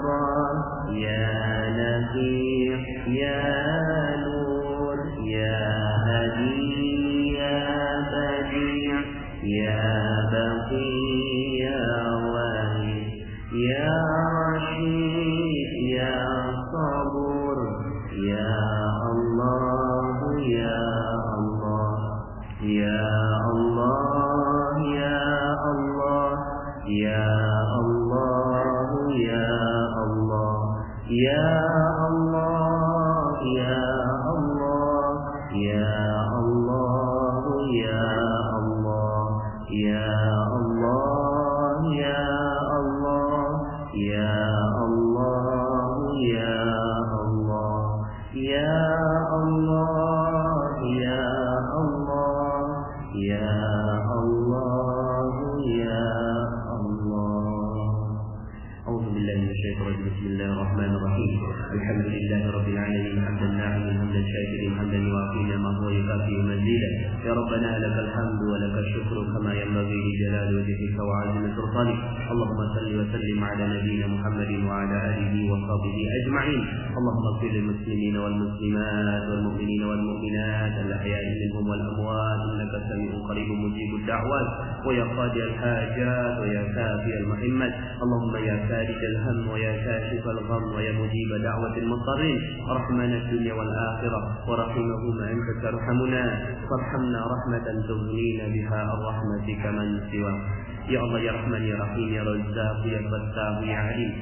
ضار يا نفيع يا نور يا هدي يا بديع يا بقي يا واهي يا رشيد يا صبور يا الله يا الله يا الله يا الله يا الله يا الله يا الله يا الله يا الله يا الله يا الله يا الله يا الله يا الله يا الله يا الله يا الله يا الله. أعوذ بالله من الشيطان الرجيم. بسم الله الرحمن الرحيم. الحمد لله رب العالمين حمدا ناعما حمدا شاكرا حمدا يوافي نعمه ويكافئ مزيدا. يا ربنا لك الحمد ولك الشكر كما ينبغي لجلال وجهك وعظيم سلطانك. اللهم صل وسلم على نبينا محمد وعلى آله وصحبه أجمعين. اللهم اغفر للمسلمين والمسلمات والمؤمنين والمؤمنات الأحياء منهم والأموات إنك سميع قريب مجيب الدعوات ويا قاضي الحاجات ويا كافي المحمات. اللهم يا فارج الهم ويا كاشف الغم ويا مجيب دعوة المضطرين رحمنا الدنيا والآخرة ورحمهما أنت ترحمنا فارحمنا رحمة تغنينا بها الرحمة كمن سواك. يا الله يا رحمن يا رحيم يا رزاق يا فتاح يا عليم.